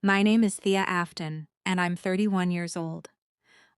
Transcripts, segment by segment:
My name is Thea Afton, and I'm 31 years old.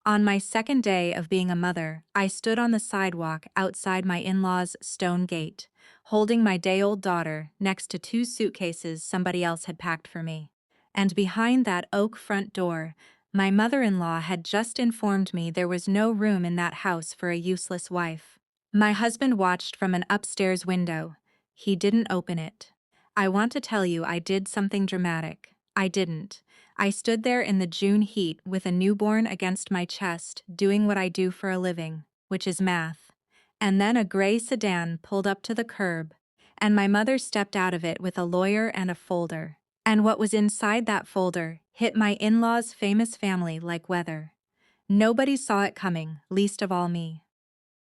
On my second day of being a mother, I stood on the sidewalk outside my in-laws' stone gate, holding my day-old daughter next to two suitcases somebody else had packed for me. And behind that oak front door, my mother-in-law had just informed me there was no room in that house for a useless wife. My husband watched from an upstairs window. He didn't open it. I want to tell you I did something dramatic. I didn't. I stood there in the June heat with a newborn against my chest, doing what I do for a living, which is math. And then a gray sedan pulled up to the curb, and my mother stepped out of it with a lawyer and a folder. And what was inside that folder hit my in-laws' famous family like weather. Nobody saw it coming, least of all me.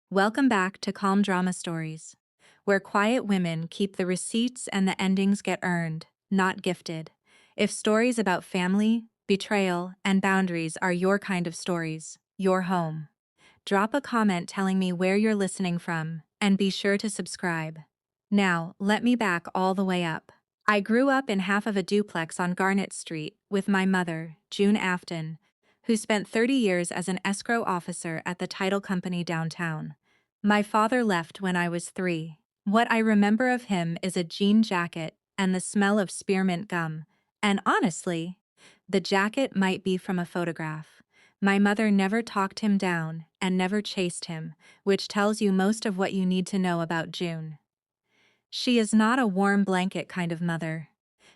Welcome back to Calm Drama Stories, where quiet women keep the receipts and the endings get earned, not gifted. If stories about family, betrayal, and boundaries are your kind of stories, you're home. Drop a comment telling me where you're listening from, and be sure to subscribe. Now, let me back all the way up. I grew up in half of a duplex on Garnett Street with my mother, June Afton, who spent 30 years as an escrow officer at the title company downtown. My father left when I was 3. What I remember of him is a jean jacket and the smell of spearmint gum. And honestly, the jacket might be from a photograph. My mother never talked him down and never chased him, which tells you most of what you need to know about June. She is not a warm blanket kind of mother.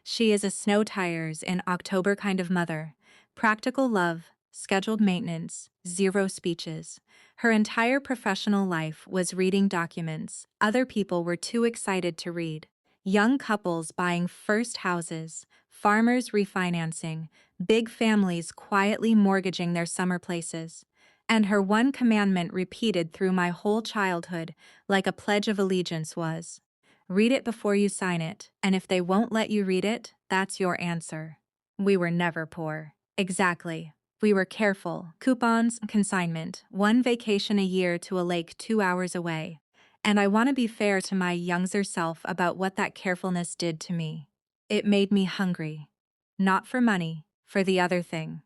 She is a snow tires in October kind of mother. Practical love, scheduled maintenance, zero speeches. Her entire professional life was reading documents other people were too excited to read. Young couples buying first houses, farmers refinancing, big families quietly mortgaging their summer places. And her one commandment repeated through my whole childhood, like a pledge of allegiance was: read it before you sign it, and if they won't let you read it, that's your answer. We were never poor. Exactly. We were careful. Coupons, consignment, one vacation a year to a lake 2 hours away. And I want to be fair to my younger self about what that carefulness did to me. It made me hungry. Not for money, for the other thing.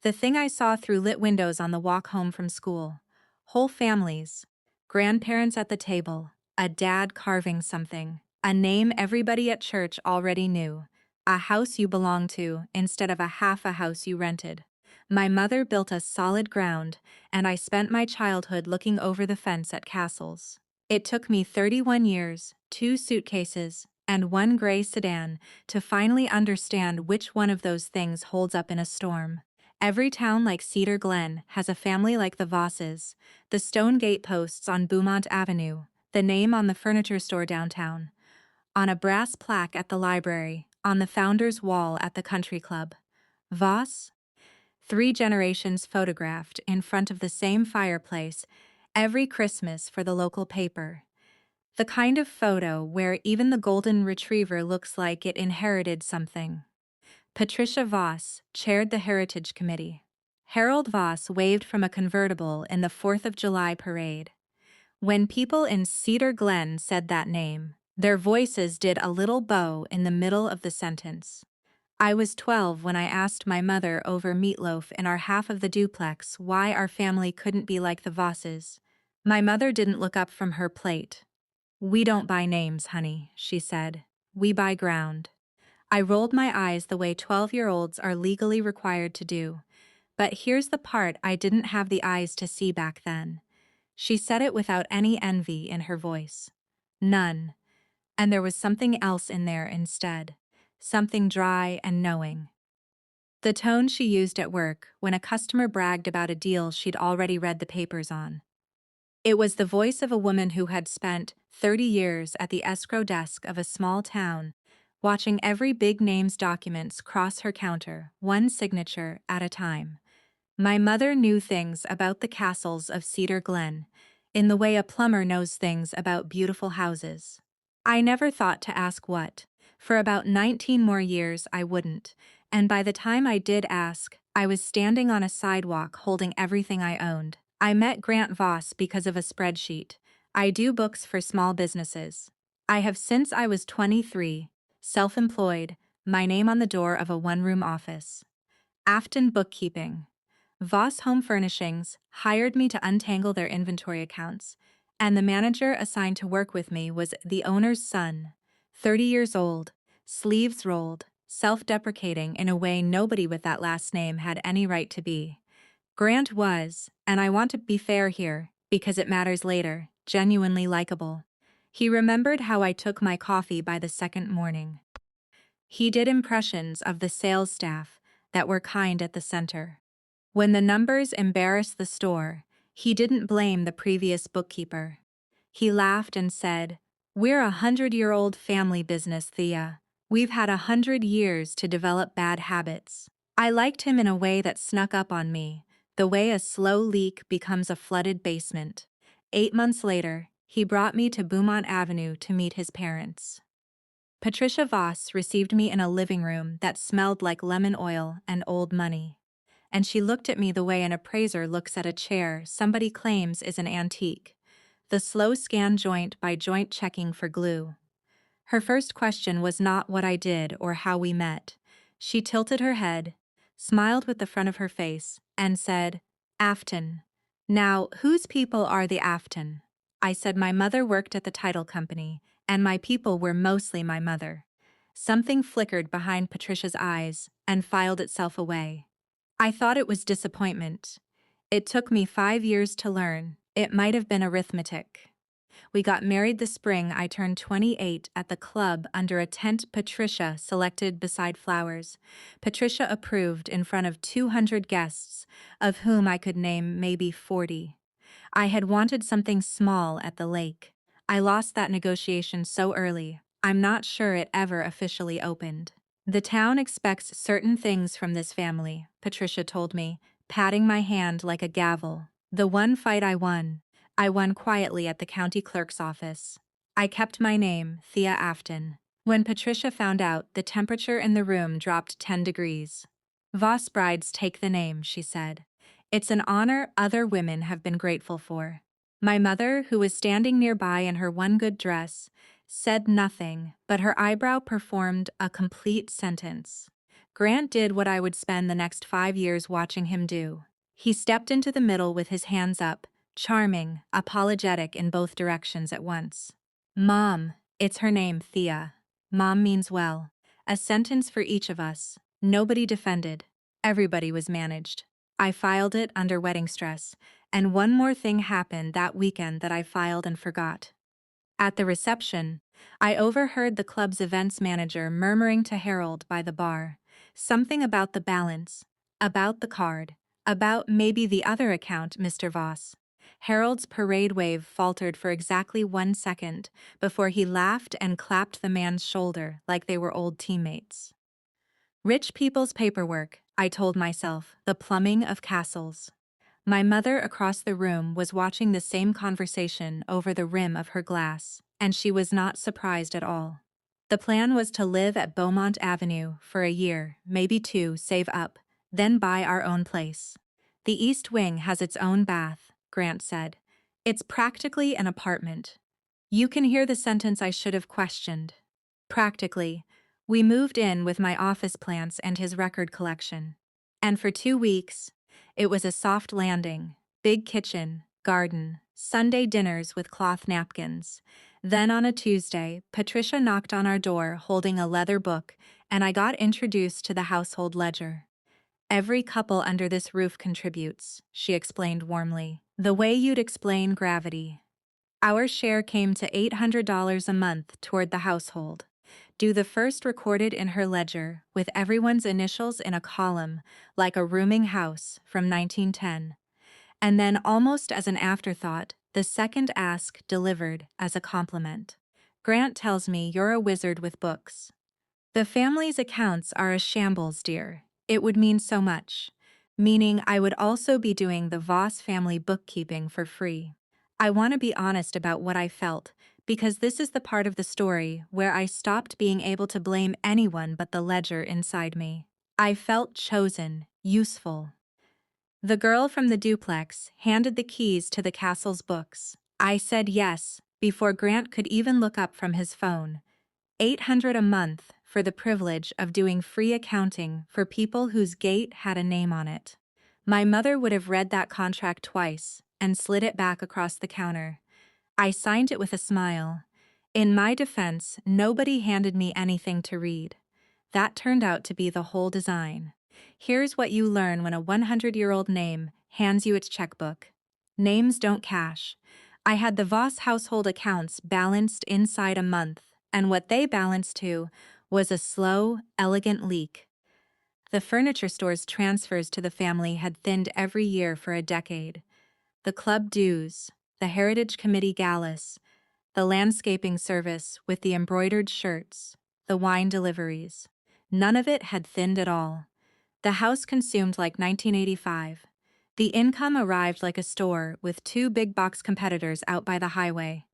The thing I saw through lit windows on the walk home from school. Whole families. Grandparents at the table. A dad carving something. A name everybody at church already knew. A house you belonged to instead of a half a house you rented. My mother built a solid ground, and I spent my childhood looking over the fence at castles. It took me 31 years, 2 suitcases, and 1 gray sedan to finally understand which one of those things holds up in a storm. Every town like Cedar Glen has a family like the Vosses, the stone gateposts on Beaumont Avenue, the name on the furniture store downtown, on a brass plaque at the library, on the founder's wall at the country club. Voss? 3 generations photographed in front of the same fireplace every Christmas for the local paper. The kind of photo where even the golden retriever looks like it inherited something. Patricia Voss chaired the Heritage Committee. Harold Voss waved from a convertible in the 4th of July parade. When people in Cedar Glen said that name, their voices did a little bow in the middle of the sentence. I was 12 when I asked my mother over meatloaf in our half of the duplex why our family couldn't be like the Vosses. My mother didn't look up from her plate. "We don't buy names, honey," she said. "We buy ground." I rolled my eyes the way 12-year-olds are legally required to do. But here's the part I didn't have the eyes to see back then. She said it without any envy in her voice. None. And there was something else in there instead. Something dry and knowing. The tone she used at work when a customer bragged about a deal she'd already read the papers on. It was the voice of a woman who had spent 30 years at the escrow desk of a small town, watching every big name's documents cross her counter, one signature at a time. My mother knew things about the castles of Cedar Glen, in the way a plumber knows things about beautiful houses. I never thought to ask what. For about 19 more years I wouldn't, and by the time I did ask, I was standing on a sidewalk holding everything I owned. I met Grant Voss because of a spreadsheet. I do books for small businesses. I have since I was 23, self-employed, my name on the door of a one-room office. Afton Bookkeeping. Voss Home Furnishings hired me to untangle their inventory accounts, and the manager assigned to work with me was the owner's son, 30 years old, sleeves rolled, self-deprecating in a way nobody with that last name had any right to be. Grant was, and I want to be fair here, because it matters later, genuinely likable. He remembered how I took my coffee by the second morning. He did impressions of the sales staff that were kind at the center. When the numbers embarrassed the store, he didn't blame the previous bookkeeper. He laughed and said, "We're a 100-year-old family business, Thea. We've had 100 years to develop bad habits." I liked him in a way that snuck up on me, the way a slow leak becomes a flooded basement. 8 months later, he brought me to Beaumont Avenue to meet his parents. Patricia Voss received me in a living room that smelled like lemon oil and old money. And she looked at me the way an appraiser looks at a chair somebody claims is an antique, the slow scan joint by joint checking for glue. Her first question was not what I did or how we met. She tilted her head, smiled with the front of her face, and said, "Afton. Now, whose people are the Afton?" I said my mother worked at the title company, and my people were mostly my mother. Something flickered behind Patricia's eyes and filed itself away. I thought it was disappointment. It took me 5 years to learn. It might have been arithmetic. We got married the spring I turned 28 at the club under a tent Patricia selected beside flowers. Patricia approved in front of 200 guests, of whom I could name maybe 40. I had wanted something small at the lake. I lost that negotiation so early, I'm not sure it ever officially opened. "The town expects certain things from this family," Patricia told me, patting my hand like a gavel. The one fight I won quietly at the county clerk's office. I kept my name, Thea Afton. When Patricia found out, the temperature in the room dropped 10 degrees. "Voss brides take the name," she said. "It's an honor other women have been grateful for." My mother, who was standing nearby in her one good dress, said nothing, but her eyebrow performed a complete sentence. Grant did what I would spend the next 5 years watching him do. He stepped into the middle with his hands up, charming, apologetic in both directions at once. "Mom," it's her name, Thea. Mom means well. A sentence for each of us. Nobody defended. Everybody was managed. I filed it under wedding stress, and one more thing happened that weekend that I filed and forgot. At the reception, I overheard the club's events manager murmuring to Harold by the bar, something about the balance, about the card, about maybe the other account, Mr. Voss. Harold's parade wave faltered for exactly 1 second before he laughed and clapped the man's shoulder like they were old teammates. Rich people's paperwork, I told myself, the plumbing of castles. My mother across the room was watching the same conversation over the rim of her glass, and she was not surprised at all. The plan was to live at Beaumont Avenue for a year, maybe 2, save up, then buy our own place. "The East Wing has its own bath," Grant said. "It's practically an apartment." You can hear the sentence I should have questioned. Practically. We moved in with my office plants and his record collection. And for 2 weeks, it was a soft landing, big kitchen, garden, Sunday dinners with cloth napkins. Then on a Tuesday, Patricia knocked on our door holding a leather book, and I got introduced to the household ledger. "Every couple under this roof contributes," she explained warmly, "the way you'd explain gravity." Our share came to $800 a month toward the household. Do the first recorded in her ledger, with everyone's initials in a column, like a rooming house, from 1910. And then, almost as an afterthought, the second ask delivered as a compliment. "Grant tells me you're a wizard with books." "The family's accounts are a shambles, dear. It would mean so much. Meaning I would also be doing the Voss family bookkeeping for free. I want to be honest about what I felt, because this is the part of the story where I stopped being able to blame anyone but the ledger inside me. I felt chosen, useful. The girl from the duplex handed the keys to the castle's books. I said yes, before Grant could even look up from his phone. $800 a month for the privilege of doing free accounting for people whose gate had a name on it. My mother would have read that contract twice and slid it back across the counter. I signed it with a smile. In my defense, nobody handed me anything to read. That turned out to be the whole design. Here's what you learn when a 100-year-old name hands you its checkbook. Names don't cash. I had the Voss household accounts balanced inside a month, and what they balanced to was a slow, elegant leak. The furniture store's transfers to the family had thinned every year for a decade. The club dues, the Heritage Committee galas, the landscaping service with the embroidered shirts, the wine deliveries. None of it had thinned at all. The house consumed like 1985. The income arrived like a store with two big box competitors out by the highway.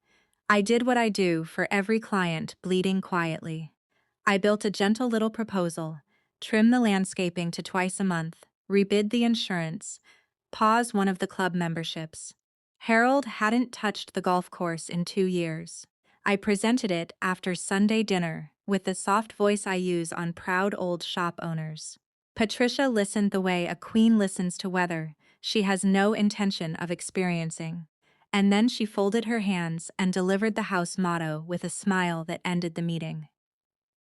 I did what I do for every client, bleeding quietly. I built a gentle little proposal, trimmed the landscaping to twice a month, rebid the insurance, paused one of the club memberships. Harold hadn't touched the golf course in 2 years. I presented it after Sunday dinner with the soft voice I use on proud old shop owners. Patricia listened the way a queen listens to weather she has no intention of experiencing. And then she folded her hands and delivered the house motto with a smile that ended the meeting.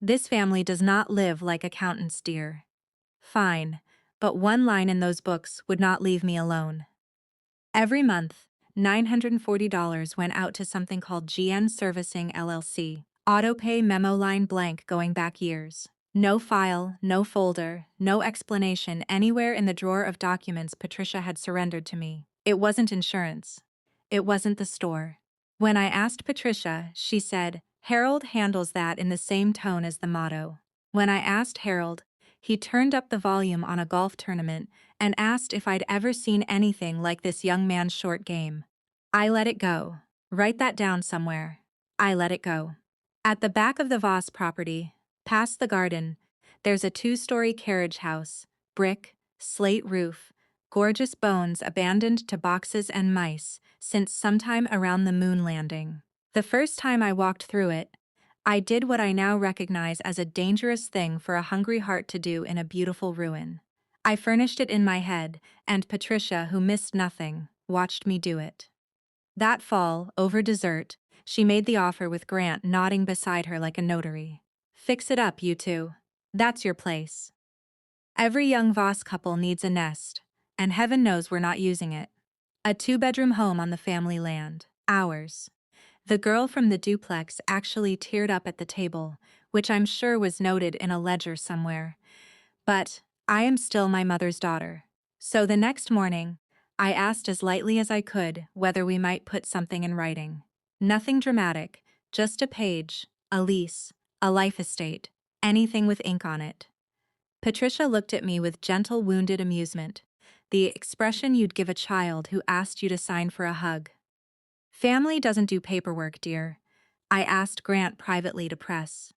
This family does not live like accountants, dear. Fine, but one line in those books would not leave me alone. Every month, $940 went out to something called GN Servicing LLC, autopay memo line blank going back years. No file, no folder, no explanation anywhere in the drawer of documents Patricia had surrendered to me. It wasn't insurance. It wasn't the store. When I asked Patricia, she said, "Harold handles that in the same tone as the motto." When I asked Harold, he turned up the volume on a golf tournament and asked if I'd ever seen anything like this young man's short game. I let it go. Write that down somewhere. I let it go. At the back of the Voss property, past the garden, there's a 2-story carriage house, brick, slate roof, gorgeous bones abandoned to boxes and mice since sometime around the moon landing. The first time I walked through it, I did what I now recognize as a dangerous thing for a hungry heart to do in a beautiful ruin. I furnished it in my head, and Patricia, who missed nothing, watched me do it. That fall, over dessert, she made the offer with Grant nodding beside her like a notary. "Fix it up, you two. That's your place. Every young Voss couple needs a nest, and heaven knows we're not using it. A 2-bedroom home on the family land. Ours." The girl from the duplex actually teared up at the table, which I'm sure was noted in a ledger somewhere. But I am still my mother's daughter. So the next morning, I asked as lightly as I could whether we might put something in writing. Nothing dramatic, just a page, a lease, a life estate, anything with ink on it. Patricia looked at me with gentle, wounded amusement, the expression you'd give a child who asked you to sign for a hug. "Family doesn't do paperwork, dear," I asked Grant privately to press.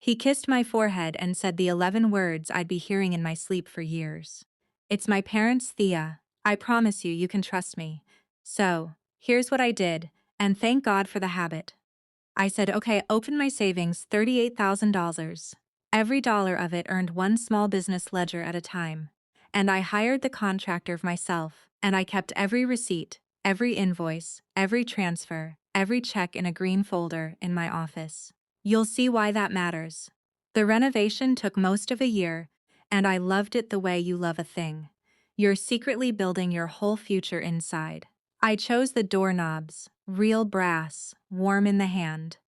He kissed my forehead and said the 11 words I'd be hearing in my sleep for years. "It's my parents, Thea. I promise you can trust me. So, here's what I did, and thank God for the habit." I said, "Okay, open my savings, $38,000. Every dollar of it earned one small business ledger at a time. And I hired the contractor myself, and I kept every receipt, every invoice, every transfer, every check in a green folder in my office. You'll see why that matters. The renovation took most of a year, and I loved it the way you love a thing. You're secretly building your whole future inside. I chose the doorknobs, real brass, warm in the hand.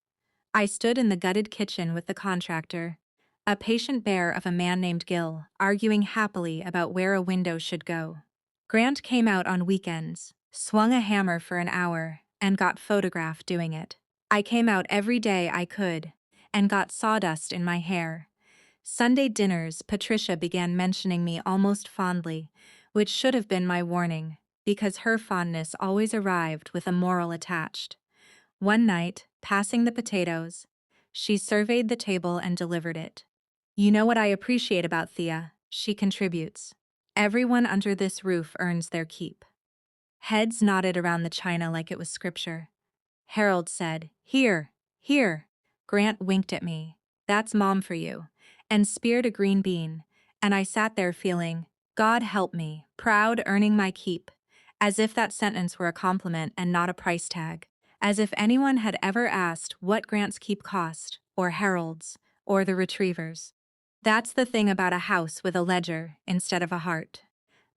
I stood in the gutted kitchen with the contractor, a patient bear of a man named Gil, arguing happily about where a window should go. Grant came out on weekends, swung a hammer for an hour, and got photographed doing it. I came out every day I could, and got sawdust in my hair. Sunday dinners, Patricia began mentioning me almost fondly, which should have been my warning, because her fondness always arrived with a moral attached. One night, passing the potatoes, she surveyed the table and delivered it. "You know what I appreciate about Thea? She contributes. Everyone under this roof earns their keep." Heads nodded around the china like it was scripture. Harold said, "Here, here." Grant winked at me. That's mom for you, and speared a green bean, and I sat there feeling, God help me, proud, earning my keep, as if that sentence were a compliment and not a price tag, as if anyone had ever asked what Grant's keep cost, or Harold's, or the retrievers. That's the thing about a house with a ledger instead of a heart.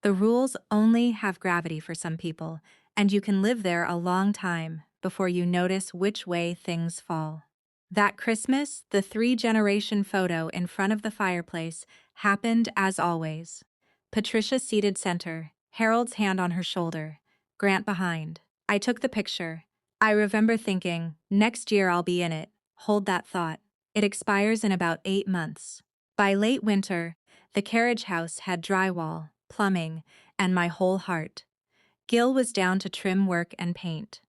The rules only have gravity for some people, and you can live there a long time before you notice which way things fall. That Christmas, the three-generation photo in front of the fireplace happened as always. Patricia seated center, Harold's hand on her shoulder, Grant behind. I took the picture. I remember thinking, next year I'll be in it. Hold that thought. It expires in about 8 months. By late winter, the carriage house had drywall, plumbing, and my whole heart. Gil was down to trim work and paint.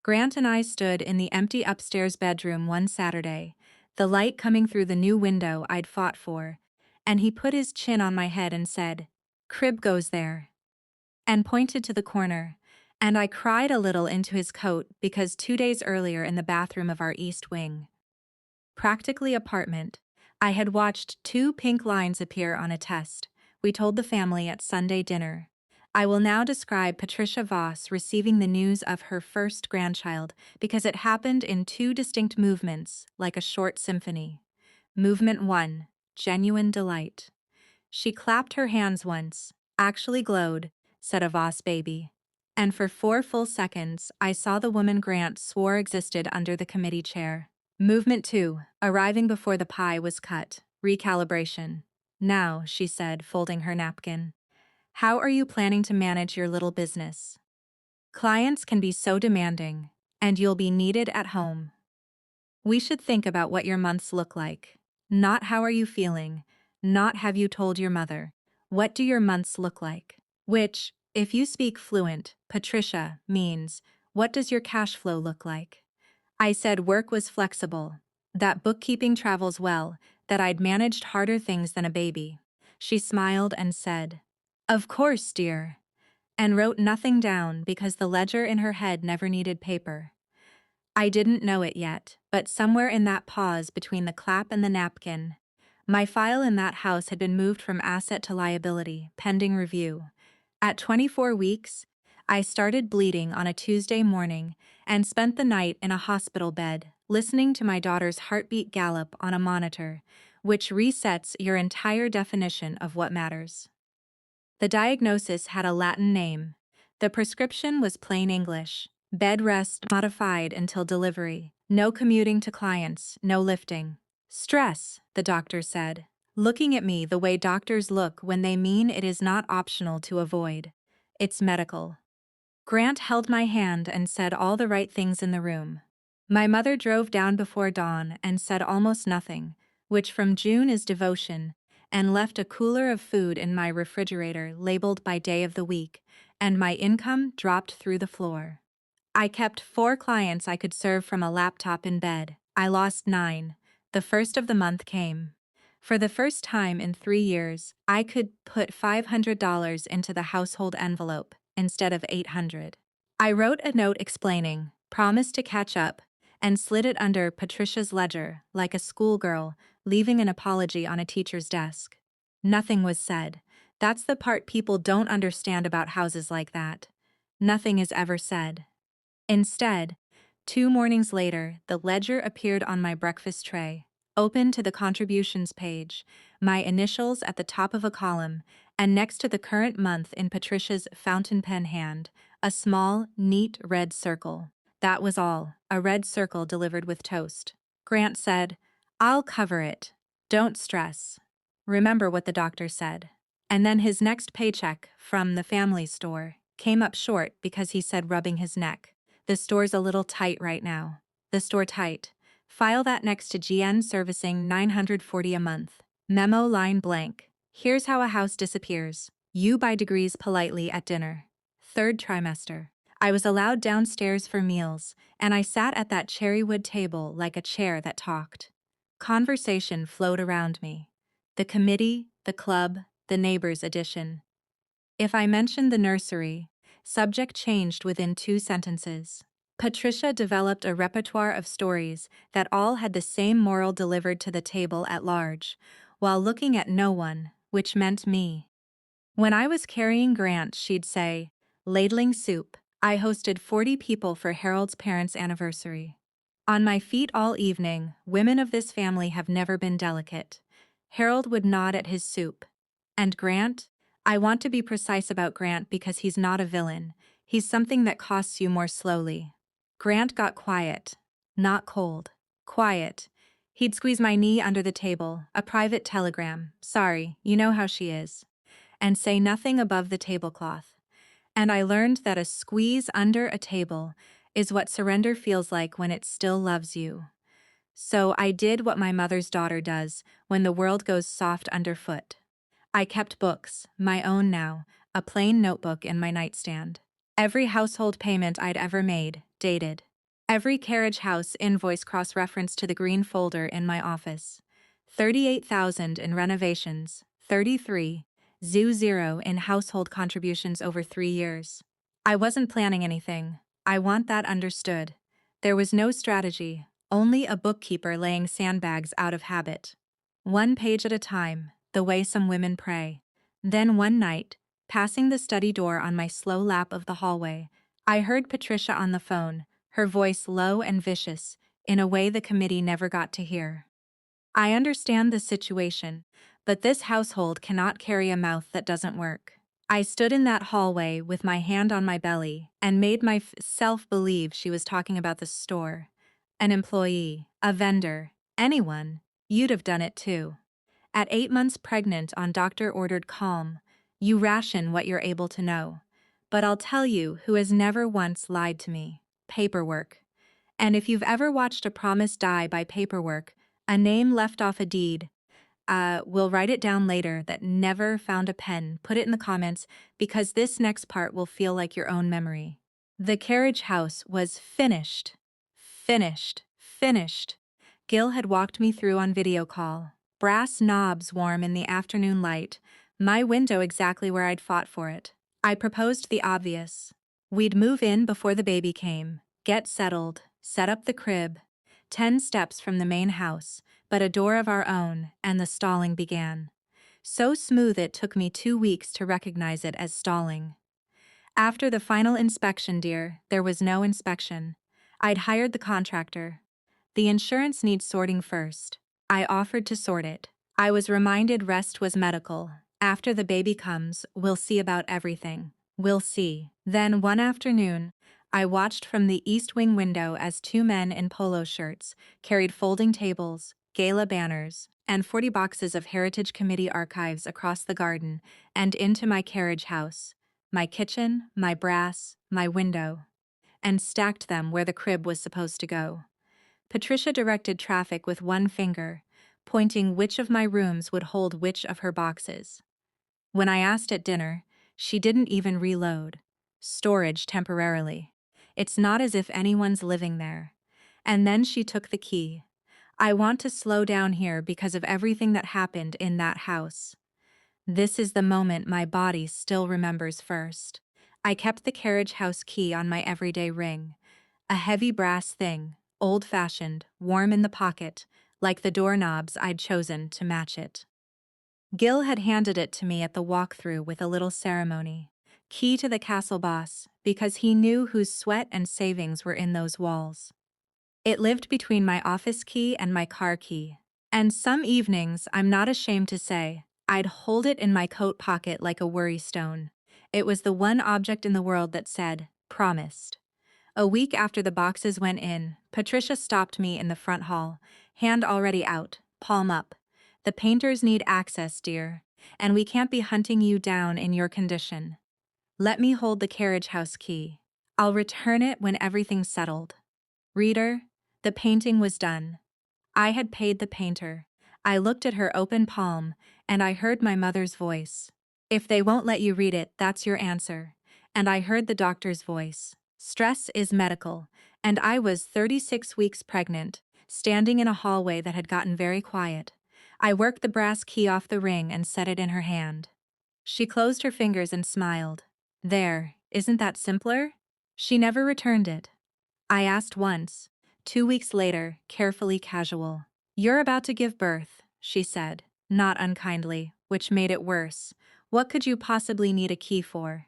Grant and I stood in the empty upstairs bedroom one Saturday, the light coming through the new window I'd fought for, and he put his chin on my head and said, "Crib goes there," and pointed to the corner, and I cried a little into his coat because 2 days earlier in the bathroom of our East Wing, practically apartment, I had watched 2 pink lines appear on a test. We told the family at Sunday dinner. I will now describe Patricia Voss receiving the news of her first grandchild because it happened in 2 distinct movements, like a short symphony. Movement 1, genuine delight. She clapped her hands once, actually glowed, said a Voss baby. And for 4 full seconds, I saw the woman Grant swore existed under the committee chair. Movement 2, arriving before the pie was cut, recalibration. Now, she said, folding her napkin. How are you planning to manage your little business? Clients can be so demanding, and you'll be needed at home. We should think about what your months look like. Not how are you feeling, not have you told your mother. What do your months look like? Which, if you speak fluent, Patricia, means, what does your cash flow look like? I said work was flexible, that bookkeeping travels well, that I'd managed harder things than a baby. She smiled and said, "Of course, dear," and wrote nothing down because the ledger in her head never needed paper. I didn't know it yet, but somewhere in that pause between the clap and the napkin, my file in that house had been moved from asset to liability, pending review. At 24 weeks, I started bleeding on a Tuesday morning and spent the night in a hospital bed, listening to my daughter's heartbeat gallop on a monitor, which resets your entire definition of what matters. The diagnosis had a Latin name. The prescription was plain English. Bed rest modified until delivery. No commuting to clients, no lifting. Stress, the doctor said, looking at me the way doctors look when they mean it is not optional to avoid. It's medical. Grant held my hand and said all the right things in the room. My mother drove down before dawn and said almost nothing, which from June is devotion, and left a cooler of food in my refrigerator labeled by day of the week, and my income dropped through the floor. I kept 4 clients I could serve from a laptop in bed. I lost 9. The first of the month came. For the first time in 3 years, I could put $500 into the household envelope instead of $800. I wrote a note explaining, promised to catch up, and slid it under Patricia's ledger like a schoolgirl leaving an apology on a teacher's desk. Nothing was said. That's the part people don't understand about houses like that. Nothing is ever said. Instead, 2 mornings later, the ledger appeared on my breakfast tray, open to the contributions page, my initials at the top of a column, and next to the current month in Patricia's fountain pen hand, a small, neat red circle. That was all, a red circle delivered with toast. Grant said, "I'll cover it. Don't stress. Remember what the doctor said." And then his next paycheck, from the family store, came up short because he said, rubbing his neck, "The store's a little tight right now." The store tight. File that next to GN servicing $940 a month. Memo line blank. Here's how a house disappears. You buy degrees politely at dinner. 3rd trimester. I was allowed downstairs for meals, and I sat at that cherrywood table like a chair that talked. Conversation flowed around me. The committee, the club, the neighbors' addition. If I mentioned the nursery, subject changed within 2 sentences. Patricia developed a repertoire of stories that all had the same moral delivered to the table at large, while looking at no one, which meant me. When I was carrying Grant, she'd say, "Ladling soup. I hosted 40 people for Harold's parents' anniversary. On my feet all evening, women of this family have never been delicate." Harold would nod at his soup. And Grant? I want to be precise about Grant because he's not a villain. He's something that costs you more slowly. Grant got quiet. Not cold. Quiet. He'd squeeze my knee under the table, a private telegram, "Sorry, you know how she is," and say nothing above the tablecloth. And I learned that a squeeze under a table is what surrender feels like when it still loves you. So I did what my mother's daughter does when the world goes soft underfoot. I kept books, my own now, a plain notebook in my nightstand. Every household payment I'd ever made, dated. Every carriage house invoice cross-referenced to the green folder in my office. 38,000 in renovations, 33, zoo 0 in household contributions over 3 years. I wasn't planning anything. I want that understood. There was no strategy, only a bookkeeper laying sandbags out of habit. One page at a time, the way some women pray. Then one night, passing the study door on my slow lap of the hallway, I heard Patricia on the phone, her voice low and vicious, in a way the committee never got to hear. "I understand the situation, but this household cannot carry a mouth that doesn't work." I stood in that hallway with my hand on my belly and made myself believe she was talking about the store. An employee, a vendor, anyone. You'd have done it too. At 8 months pregnant on doctor-ordered calm, you ration what you're able to know. But I'll tell you who has never once lied to me. Paperwork. And if you've ever watched a promise die by paperwork, a name left off a deed, we'll write it down later that never found a pen, put it in the comments because this next part will feel like your own memory. The carriage house was finished. Finished. Finished. Gil had walked me through on video call. Brass knobs warm in the afternoon light, my window exactly where I'd fought for it. I proposed the obvious. We'd move in before the baby came, get settled, set up the crib. 10 steps from the main house, but a door of our own, and the stalling began. So smooth it took me 2 weeks to recognize it as stalling. After the final inspection, dear, there was no inspection. I'd hired the contractor. The insurance needs sorting first. I offered to sort it. I was reminded rest was medical. After the baby comes, we'll see about everything. We'll see. Then one afternoon, I watched from the east wing window as 2 men in polo shirts carried folding tables, gala banners, and 40 boxes of Heritage Committee archives across the garden and into my carriage house, my kitchen, my brass, my window, and stacked them where the crib was supposed to go. Patricia directed traffic with one finger, pointing which of my rooms would hold which of her boxes. When I asked at dinner, she didn't even reload. Storage temporarily. It's not as if anyone's living there. And then she took the key. I want to slow down here because of everything that happened in that house. This is the moment my body still remembers first. I kept the carriage house key on my everyday ring. A heavy brass thing, old-fashioned, warm in the pocket, like the doorknobs I'd chosen to match it. Gil had handed it to me at the walkthrough with a little ceremony. Key to the castle boss, because he knew whose sweat and savings were in those walls. It lived between my office key and my car key. And some evenings, I'm not ashamed to say, I'd hold it in my coat pocket like a worry stone. It was the one object in the world that said, "Promised." A week after the boxes went in, Patricia stopped me in the front hall, hand already out, palm up. "The painters need access, dear, and we can't be hunting you down in your condition. Let me hold the carriage house key. I'll return it when everything's settled." Reader, the painting was done. I had paid the painter. I looked at her open palm, and I heard my mother's voice. "If they won't let you read it, that's your answer." And I heard the doctor's voice. Stress is medical, and I was 36 weeks pregnant, standing in a hallway that had gotten very quiet. I worked the brass key off the ring and set it in her hand. She closed her fingers and smiled. "There, isn't that simpler?" She never returned it. I asked once. 2 weeks later, carefully casual. You're about to give birth, she said, not unkindly, which made it worse. What could you possibly need a key for?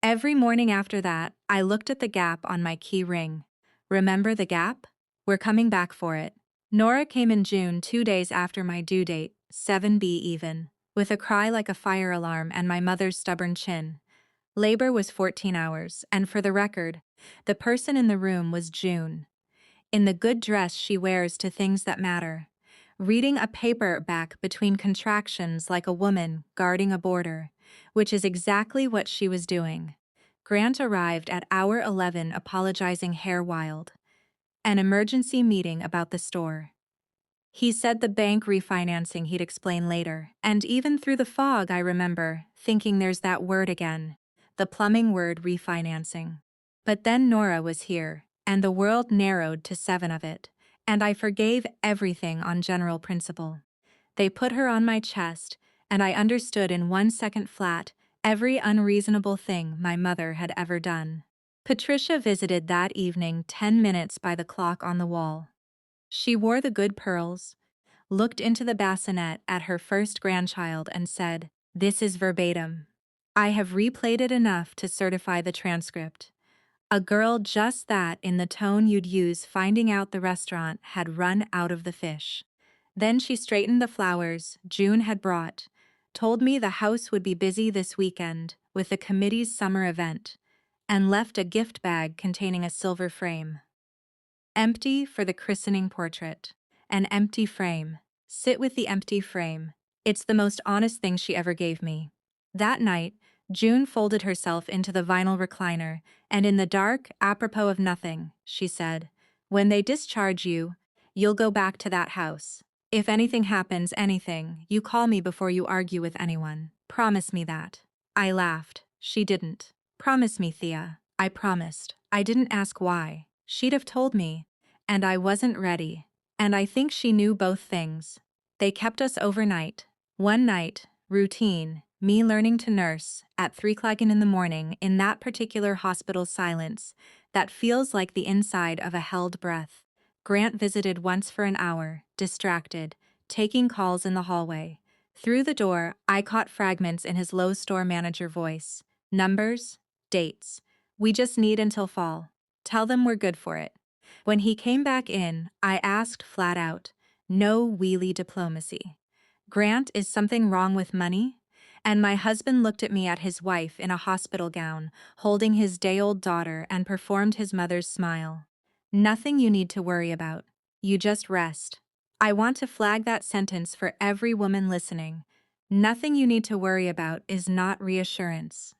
Every morning after that, I looked at the gap on my key ring. Remember the gap? We're coming back for it. Nora came in June, 2 days after my due date, 7B even, with a cry like a fire alarm and my mother's stubborn chin. Labor was 14 hours, and for the record, the person in the room was June, in the good dress she wears to things that matter, reading a paperback between contractions like a woman guarding a border, which is exactly what she was doing. Grant arrived at hour 11 apologizing hair wild. An emergency meeting about the store. He said the bank refinancing he'd explain later, and even through the fog I remember, thinking there's that word again, the plumbing word refinancing. But then Nora was here, and the world narrowed to 7 of it, and I forgave everything on general principle. They put her on my chest, and I understood in 1 second flat every unreasonable thing my mother had ever done. Patricia visited that evening 10 minutes by the clock on the wall. She wore the good pearls, looked into the bassinet at her first grandchild and said, "This is verbatim. I have replayed it enough to certify the transcript. A girl just that in the tone you'd use finding out the restaurant had run out of the fish." Then she straightened the flowers June had brought, told me the house would be busy this weekend with the committee's summer event, and left a gift bag containing a silver frame. Empty for the christening portrait. An empty frame. Sit with the empty frame. It's the most honest thing she ever gave me. That night, June folded herself into the vinyl recliner, and in the dark, apropos of nothing, she said, "When they discharge you, you'll go back to that house. If anything happens, anything, you call me before you argue with anyone. Promise me that." I laughed. She didn't. "Promise me, Thea." I promised. I didn't ask why. She'd have told me. And I wasn't ready. And I think she knew both things. They kept us overnight. One night, routine, me learning to nurse, at 3 o'clock in the morning in that particular hospital silence that feels like the inside of a held breath. Grant visited once for an hour, distracted, taking calls in the hallway. Through the door, I caught fragments in his low store manager voice. Numbers, dates. We just need until fall. Tell them we're good for it. When he came back in, I asked flat out, no wheelie diplomacy. "Grant, is something wrong with money?" And my husband looked at me at his wife in a hospital gown, holding his day-old daughter, and performed his mother's smile. "Nothing you need to worry about. You just rest." I want to flag that sentence for every woman listening. Nothing you need to worry about is not reassurance.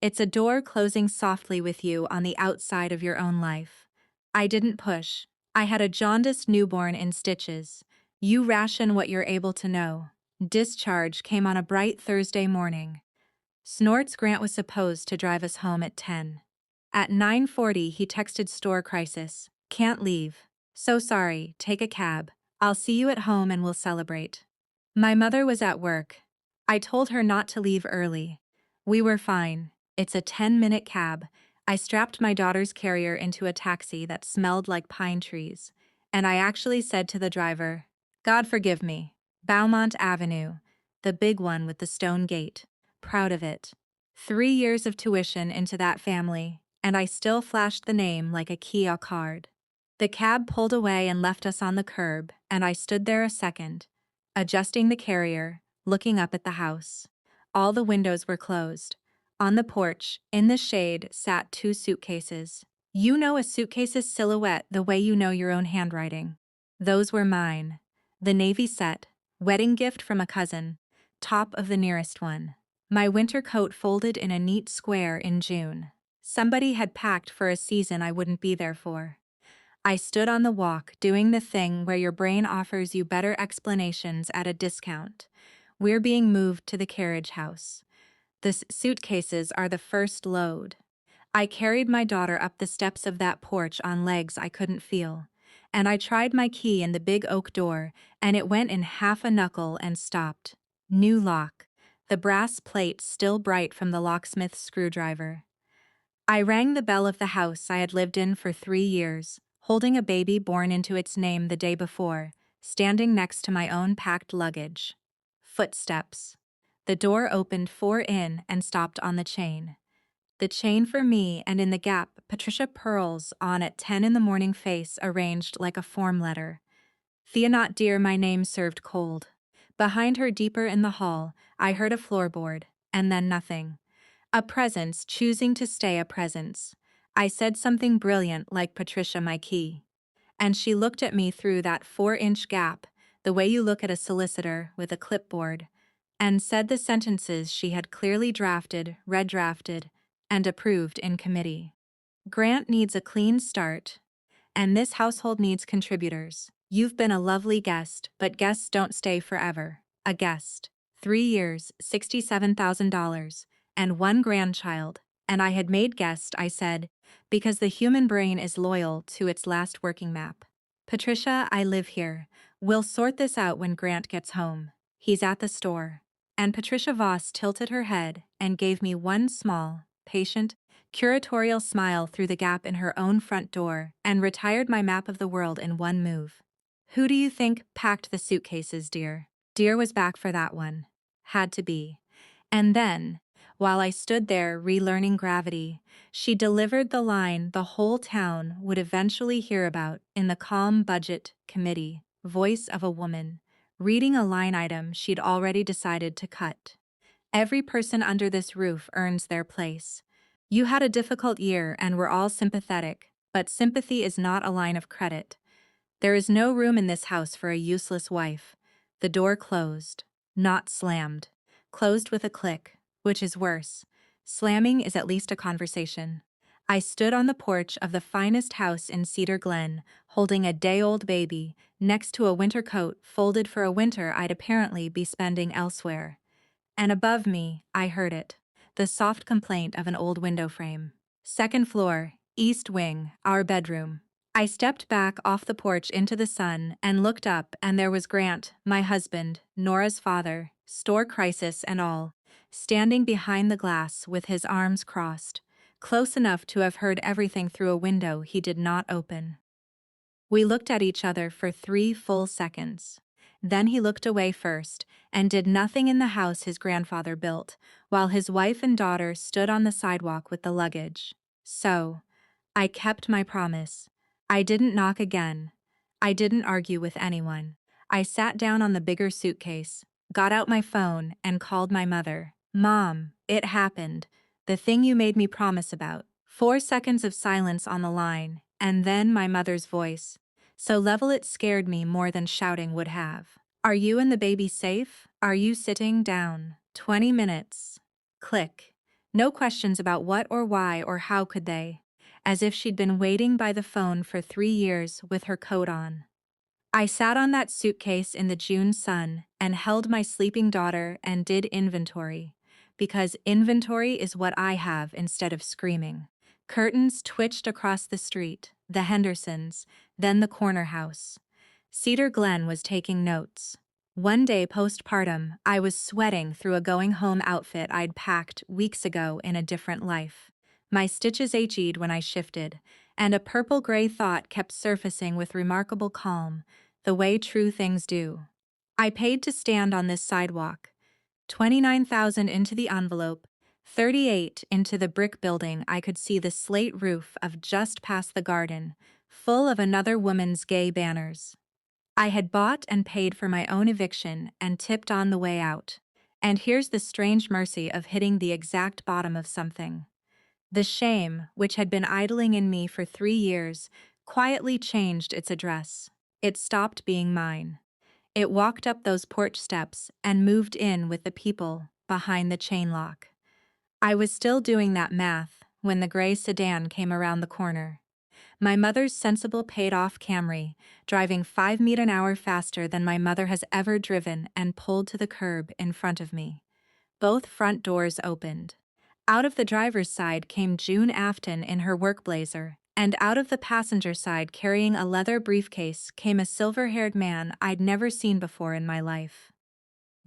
It's a door closing softly with you on the outside of your own life. I didn't push. I had a jaundiced newborn in stitches. You ration what you're able to know. Discharge came on a bright Thursday morning. Snorts Grant was supposed to drive us home at 10. At 9:40 he texted store crisis. "Can't leave. So sorry, take a cab. I'll see you at home and we'll celebrate." My mother was at work. I told her not to leave early. We were fine. It's a 10-minute cab. I strapped my daughter's carrier into a taxi that smelled like pine trees, and I actually said to the driver, "God forgive me, Beaumont Avenue, the big one with the stone gate. Proud of it." 3 years of tuition into that family, and I still flashed the name like a Kia card. The cab pulled away and left us on the curb, and I stood there a second, adjusting the carrier, looking up at the house. All the windows were closed. On the porch, in the shade, sat 2 suitcases. You know a suitcase's silhouette the way you know your own handwriting. Those were mine. The navy set, wedding gift from a cousin, top of the nearest one. My winter coat folded in a neat square in June. Somebody had packed for a season I wouldn't be there for. I stood on the walk, doing the thing where your brain offers you better explanations at a discount. We're being moved to the carriage house. The suitcases are the first load. I carried my daughter up the steps of that porch on legs I couldn't feel, and I tried my key in the big oak door, and it went in half a knuckle and stopped. New lock. The brass plate still bright from the locksmith's screwdriver. I rang the bell of the house I had lived in for 3 years, holding a baby born into its name the day before, standing next to my own packed luggage. Footsteps. The door opened 4 in and stopped on the chain. The chain for me, and in the gap, Patricia Pearl's on at 10 in the morning face arranged like a form letter. Thea not dear, my name served cold. Behind her deeper in the hall, I heard a floorboard, and then nothing. A presence choosing to stay a presence. I said something brilliant like Patricia my key. And she looked at me through that 4-inch gap, the way you look at a solicitor with a clipboard, and said the sentences she had clearly drafted, redrafted, and approved in committee. Grant needs a clean start, and this household needs contributors. You've been a lovely guest, but guests don't stay forever. A guest. 3 years, $67,000, and 1 grandchild. And I had made guest, I said, because the human brain is loyal to its last working map. Patricia, I live here. We'll sort this out when Grant gets home. He's at the store. And Patricia Voss tilted her head and gave me one small, patient, curatorial smile through the gap in her own front door and retired my map of the world in one move. Who do you think packed the suitcases, dear? Dear was back for that one. Had to be. And then, while I stood there relearning gravity, she delivered the line the whole town would eventually hear about in the calm budget committee, voice of a woman, reading a line item she'd already decided to cut. Every person under this roof earns their place. You had a difficult year and we're all sympathetic, but sympathy is not a line of credit. There is no room in this house for a useless wife. The door closed, not slammed. Closed with a click, which is worse. Slamming is at least a conversation. I stood on the porch of the finest house in Cedar Glen, holding a day-old baby, next to a winter coat folded for a winter I'd apparently be spending elsewhere. And above me, I heard it. The soft complaint of an old window frame. Second floor, east wing, our bedroom. I stepped back off the porch into the sun and looked up, and there was Grant, my husband, Nora's father, store crisis and all, standing behind the glass with his arms crossed, close enough to have heard everything through a window he did not open. We looked at each other for 3 full seconds. Then he looked away first and did nothing in the house his grandfather built, while his wife and daughter stood on the sidewalk with the luggage. So, I kept my promise. I didn't knock again. I didn't argue with anyone. I sat down on the bigger suitcase, got out my phone, and called my mother. Mom, it happened. The thing you made me promise about. 4 seconds of silence on the line, and then my mother's voice. So level it scared me more than shouting would have. Are you and the baby safe? Are you sitting down? 20 minutes. Click. No questions about what or why or how could they. As if she'd been waiting by the phone for 3 years with her coat on. I sat on that suitcase in the June sun and held my sleeping daughter and did inventory. Because inventory is what I have instead of screaming. Curtains twitched across the street, the Hendersons, then the corner house. Cedar Glen was taking notes. One day postpartum, I was sweating through a going-home outfit I'd packed weeks ago in a different life. My stitches itched when I shifted, and a purple-gray thought kept surfacing with remarkable calm, the way true things do. I paid to stand on this sidewalk. 29,000 into the envelope, 38 into the brick building. I could see the slate roof of just past the garden, full of another woman's gay banners. I had bought and paid for my own eviction and tipped on the way out. And here's the strange mercy of hitting the exact bottom of something. The shame, which had been idling in me for 3 years, quietly changed its address. It stopped being mine. It walked up those porch steps and moved in with the people behind the chain lock. I was still doing that math when the gray sedan came around the corner. My mother's sensible paid-off Camry, driving 5 miles an hour faster than my mother has ever driven, and pulled to the curb in front of me. Both front doors opened. Out of the driver's side came June Afton in her work blazer, and out of the passenger side carrying a leather briefcase came a silver-haired man I'd never seen before in my life.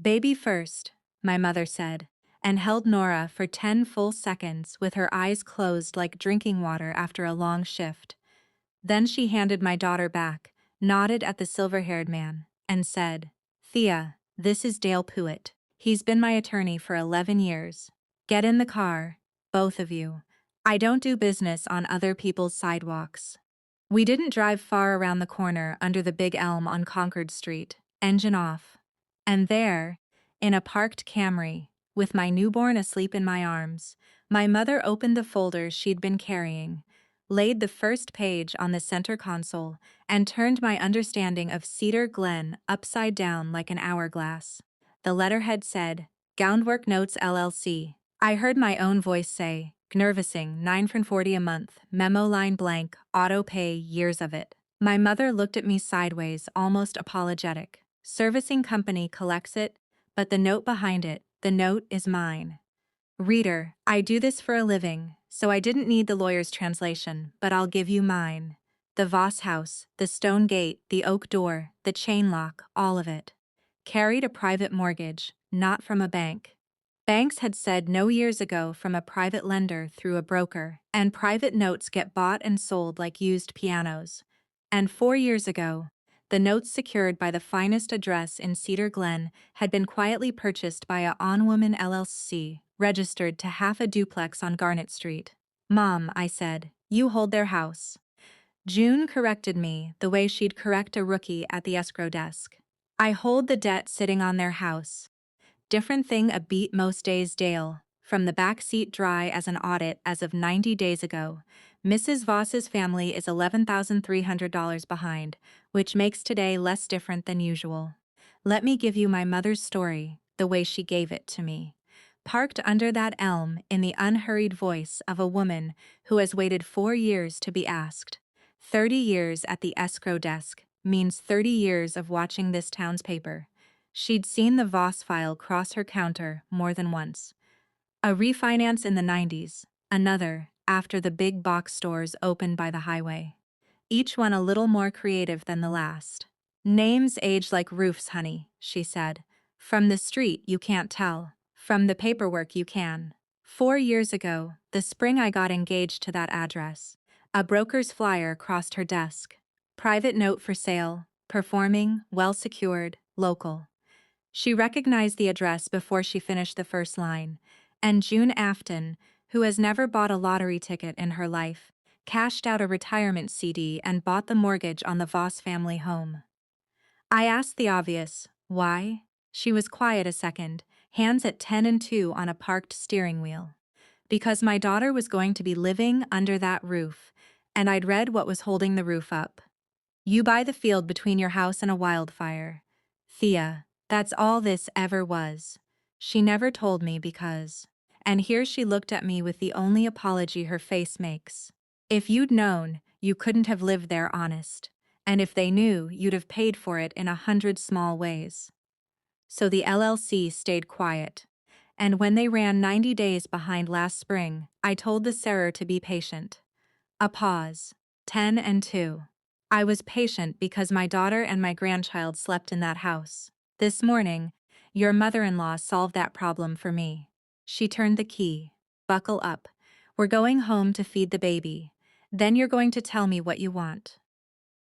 Baby first, my mother said, and held Nora for 10 full seconds with her eyes closed like drinking water after a long shift. Then she handed my daughter back, nodded at the silver-haired man, and said, "Thea, this is Dale Puett. He's been my attorney for 11 years. Get in the car, both of you. I don't do business on other people's sidewalks." We didn't drive far around the corner under the big elm on Concord Street, engine off. And there, in a parked Camry, with my newborn asleep in my arms, my mother opened the folder she'd been carrying, laid the first page on the center console, and turned my understanding of Cedar Glen upside down like an hourglass. The letterhead said, "Groundwork Notes LLC." I heard my own voice say, "Gnervicing, 9 from 40 a month, memo line blank, auto pay, years of it." My mother looked at me sideways, almost apologetic. "Servicing company collects it, but the note behind it, the note is mine. Reader, I do this for a living, so I didn't need the lawyer's translation, but I'll give you mine. The Voss house, the stone gate, the oak door, the chain lock, all of it. Carried a private mortgage, not from a bank. Banks had said no years ago from a private lender through a broker, and private notes get bought and sold like used pianos. And 4 years ago, the notes secured by the finest address in Cedar Glen had been quietly purchased by a On-Woman LLC, registered to half a duplex on Garnet Street. "Mom," I said, "you hold their house." June corrected me the way she'd correct a rookie at the escrow desk. "I hold the debt sitting on their house. Different thing a beat most days, Dale. From the back seat dry as an audit as of 90 days ago. Mrs. Voss's family is $11,300 behind, which makes today less different than usual. Let me give you my mother's story, the way she gave it to me. Parked under that elm in the unhurried voice of a woman who has waited 4 years to be asked. 30 years at the escrow desk means 30 years of watching this town's paper. She'd seen the Voss file cross her counter more than once. A refinance in the 90s, another after the big box stores opened by the highway. Each one a little more creative than the last. "Names age like roofs, honey," she said. "From the street you can't tell. From the paperwork you can." 4 years ago, the spring I got engaged to that address, a broker's flyer crossed her desk. "Private note for sale, performing, well secured, local." She recognized the address before she finished the first line, and June Afton, who has never bought a lottery ticket in her life, cashed out a retirement CD and bought the mortgage on the Voss family home. I asked the obvious, "Why?" She was quiet a second, hands at 10 and 2 on a parked steering wheel. "Because my daughter was going to be living under that roof, and I'd read what was holding the roof up. You buy the field between your house and a wildfire. Thea, that's all this ever was. She never told me because..." And here she looked at me with the only apology her face makes. "If you'd known, you couldn't have lived there honest. And if they knew, you'd have paid for it in 100 small ways." So the LLC stayed quiet. And when they ran 90 days behind last spring, I told the seller to be patient. A pause. 10 and 2. I was patient because my daughter and my grandchild slept in that house. This morning, your mother-in-law solved that problem for me. She turned the key. "Buckle up. We're going home to feed the baby. Then you're going to tell me what you want."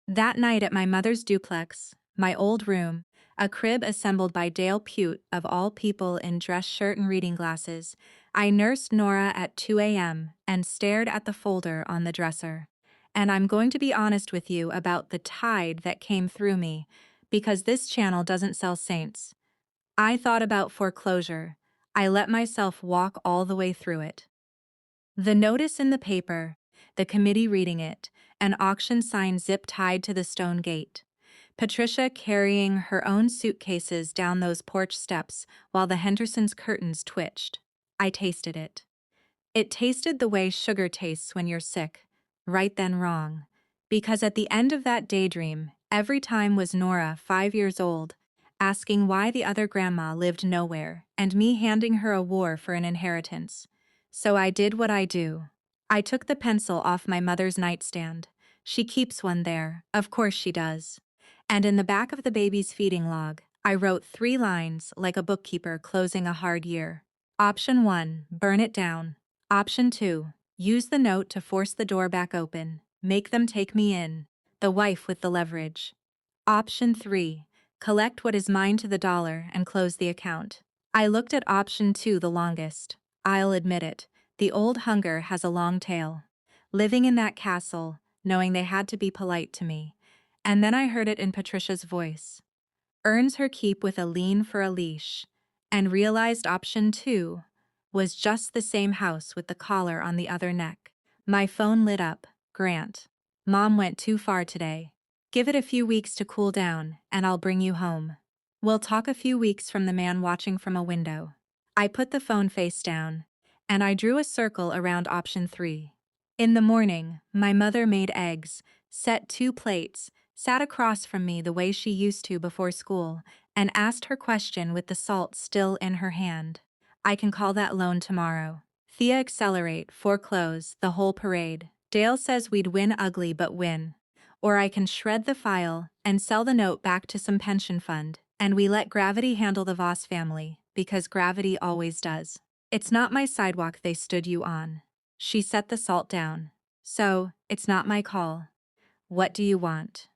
That night at my mother's duplex, my old room, a crib assembled by Dale Puett of all people in dress shirt and reading glasses, I nursed Nora at 2 a.m. and stared at the folder on the dresser. And I'm going to be honest with you about the tide that came through me, because this channel doesn't sell saints. I thought about foreclosure. I let myself walk all the way through it. The notice in the paper, the committee reading it, an auction sign zip-tied to the stone gate. Patricia carrying her own suitcases down those porch steps while the Hendersons' curtains twitched. I tasted it. It tasted the way sugar tastes when you're sick, right then wrong. Because at the end of that daydream, every time was Nora, 5 years old, asking why the other grandma lived nowhere, and me handing her a war for an inheritance. So I did what I do. I took the pencil off my mother's nightstand. She keeps one there, of course she does. And in the back of the baby's feeding log, I wrote 3 lines like a bookkeeper closing a hard year. Option 1, burn it down. Option 2, use the note to force the door back open. Make them take me in. The wife with the leverage. Option 3, collect what is mine to the dollar and close the account. I looked at option 2 the longest. I'll admit it, the old hunger has a long tail. Living in that castle, knowing they had to be polite to me. And then I heard it in Patricia's voice. Earns her keep with a lien for a leash, and realized option 2 was just the same house with the collar on the other neck. My phone lit up. Grant. Mom went too far today. Give it a few weeks to cool down, and I'll bring you home. We'll talk a few weeks from the man watching from a window. I put the phone face down, and I drew a circle around option 3. In the morning, my mother made eggs, set 2 plates, sat across from me the way she used to before school, and asked her question with the salt still in her hand. I can call that loan tomorrow. Thea accelerate, foreclose, the whole parade. Dale says we'd win ugly but win. Or I can shred the file and sell the note back to some pension fund, and we let gravity handle the Voss family, because gravity always does. It's not my sidewalk they stood you on. She set the salt down. So, it's not my call. What do you want?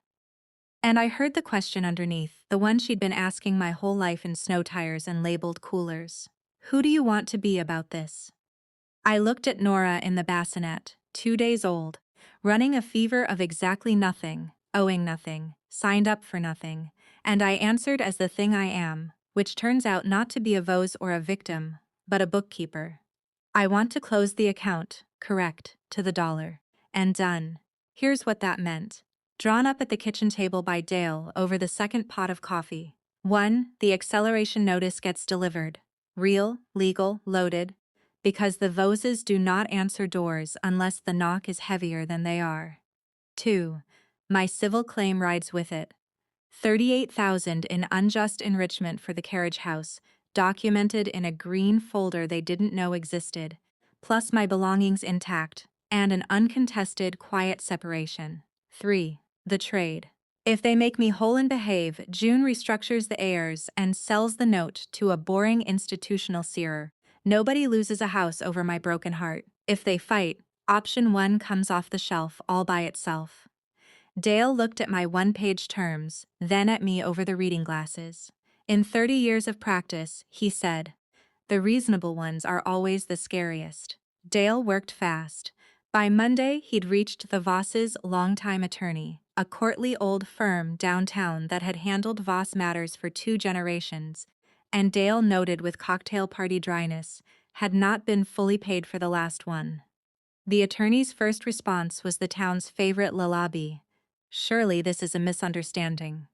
And I heard the question underneath, the one she'd been asking my whole life in snow tires and labeled coolers. Who do you want to be about this? I looked at Nora in the bassinet, 2 days old, running a fever of exactly nothing, owing nothing, signed up for nothing, and I answered as the thing I am, which turns out not to be a vose or a victim, but a bookkeeper. I want to close the account, correct, to the dollar. And done. Here's what that meant. Drawn up at the kitchen table by Dale over the second pot of coffee. 1. The acceleration notice gets delivered. Real, legal, loaded. Because the Voses do not answer doors unless the knock is heavier than they are. 2. My civil claim rides with it. 38,000 in unjust enrichment for the carriage house, documented in a green folder they didn't know existed, plus my belongings intact, and an uncontested, quiet separation. 3. The trade. If they make me whole and behave, June restructures the heirs and sells the note to a boring institutional seer. Nobody loses a house over my broken heart. If they fight, option 1 comes off the shelf all by itself. Dale looked at my one-page terms, then at me over the reading glasses. In 30 years of practice, he said, the reasonable ones are always the scariest. Dale worked fast. By Monday, he'd reached the Voss's longtime attorney, a courtly old firm downtown that had handled Voss matters for 2 generations, and Dale noted with cocktail party dryness, had not been fully paid for the last one. The attorney's first response was the town's favorite lullaby. Surely this is a misunderstanding.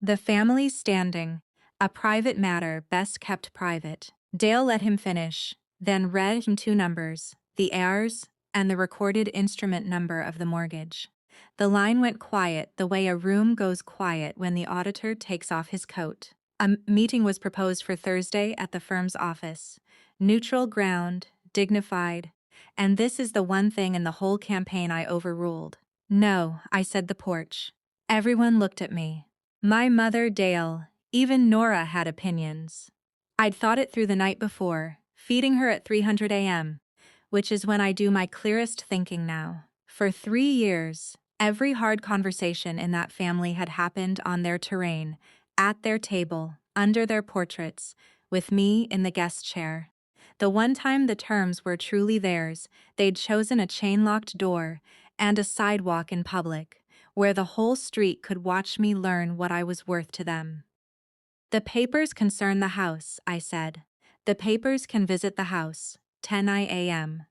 The family's standing, a private matter best kept private. Dale let him finish, then read him 2 numbers, the heirs, and the recorded instrument number of the mortgage. The line went quiet the way a room goes quiet when the auditor takes off his coat. A meeting was proposed for Thursday at the firm's office. Neutral ground, dignified, and this is the one thing in the whole campaign I overruled. No, I said the porch. Everyone looked at me. My mother, Dale, even Nora had opinions. I'd thought it through the night before, feeding her at 300 a.m., which is when I do my clearest thinking now. For 3 years, every hard conversation in that family had happened on their terrain, at their table, under their portraits, with me in the guest chair. The one time the terms were truly theirs, they'd chosen a chain-locked door and a sidewalk in public, where the whole street could watch me learn what I was worth to them. The papers concern the house, I said. The papers can visit the house, 10 a.m.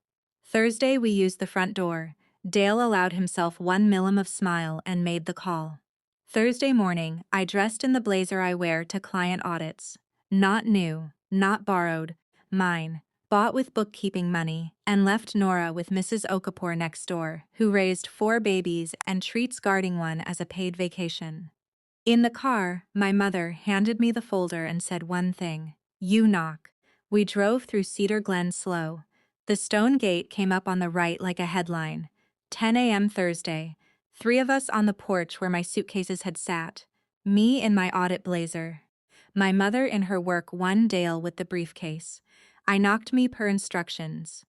Thursday we used the front door. Dale allowed himself 1 millim of smile and made the call. Thursday morning, I dressed in the blazer I wear to client audits. Not new, not borrowed, mine, bought with bookkeeping money, and left Nora with Mrs. Okafor next door, who raised 4 babies and treats guarding one as a paid vacation. In the car, my mother handed me the folder and said one thing. You knock. We drove through Cedar Glen slow. The stone gate came up on the right like a headline. 10 a.m. Thursday. 3 of us on the porch where my suitcases had sat. Me in my audit blazer. My mother in her work, one Dale with the briefcase. I knocked me per instructions.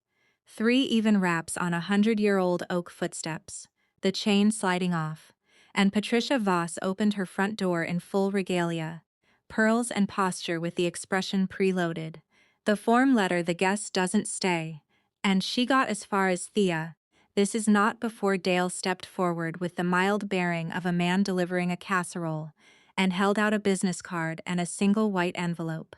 3 even raps on 100-year-old oak footsteps, the chain sliding off, and Patricia Voss opened her front door in full regalia, pearls and posture with the expression preloaded. The form letter "the guest doesn't stay," and she got as far as "Thea." This is not before Dale stepped forward with the mild bearing of a man delivering a casserole, and held out a business card and a single white envelope.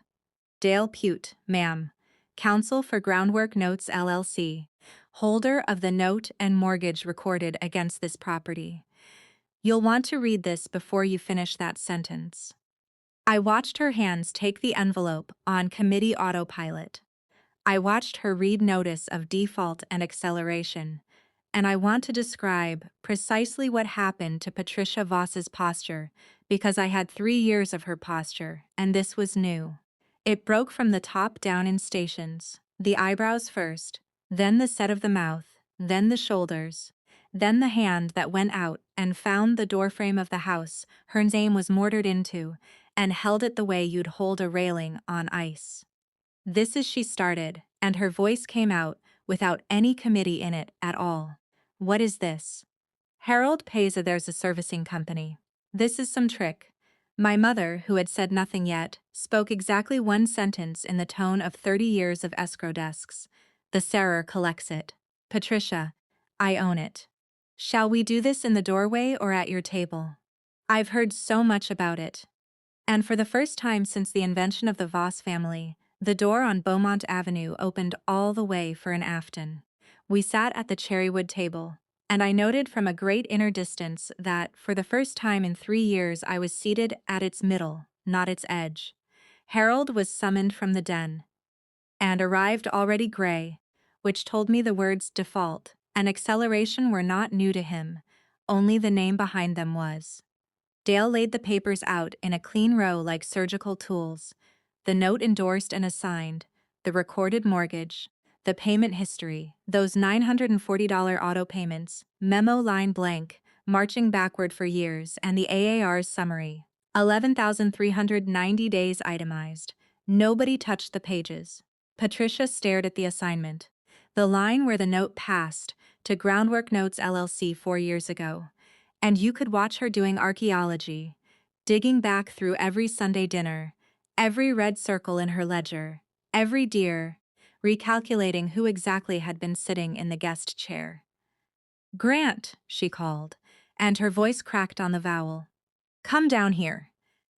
Dale Pute, ma'am. Counsel for Groundwork Notes LLC. Holder of the note and mortgage recorded against this property. You'll want to read this before you finish that sentence. I watched her hands take the envelope on committee autopilot. I watched her read notice of default and acceleration, and I want to describe precisely what happened to Patricia Voss's posture, because I had 3 years of her posture, and this was new. It broke from the top down in stations, the eyebrows first, then the set of the mouth, then the shoulders, then the hand that went out and found the doorframe of the house her name was mortared into, and held it the way you'd hold a railing on ice. This is she started, and her voice came out without any committee in it at all. What is this? Harold pays there's a servicing company. This is some trick. My mother, who had said nothing yet, spoke exactly one sentence in the tone of 30 years of escrow desks. The Sarer collects it. Patricia, I own it. Shall we do this in the doorway or at your table? I've heard so much about it. And for the first time since the invention of the Voss family, the door on Beaumont Avenue opened all the way for an Afton. We sat at the cherrywood table, and I noted from a great inner distance that, for the first time in 3 years, I was seated at its middle, not its edge. Harold was summoned from the den, and arrived already gray, which told me the words default and acceleration were not new to him, only the name behind them was. Dale laid the papers out in a clean row like surgical tools, the note endorsed and assigned, the recorded mortgage, the payment history, those $940 auto payments, memo line blank, marching backward for years, and the AAR's summary. 11,390 days itemized. Nobody touched the pages. Patricia stared at the assignment. The line where the note passed to Groundwork Notes LLC 4 years ago. And you could watch her doing archaeology, digging back through every Sunday dinner, every red circle in her ledger, every dear, recalculating who exactly had been sitting in the guest chair. Grant, she called, and her voice cracked on the vowel. Come down here.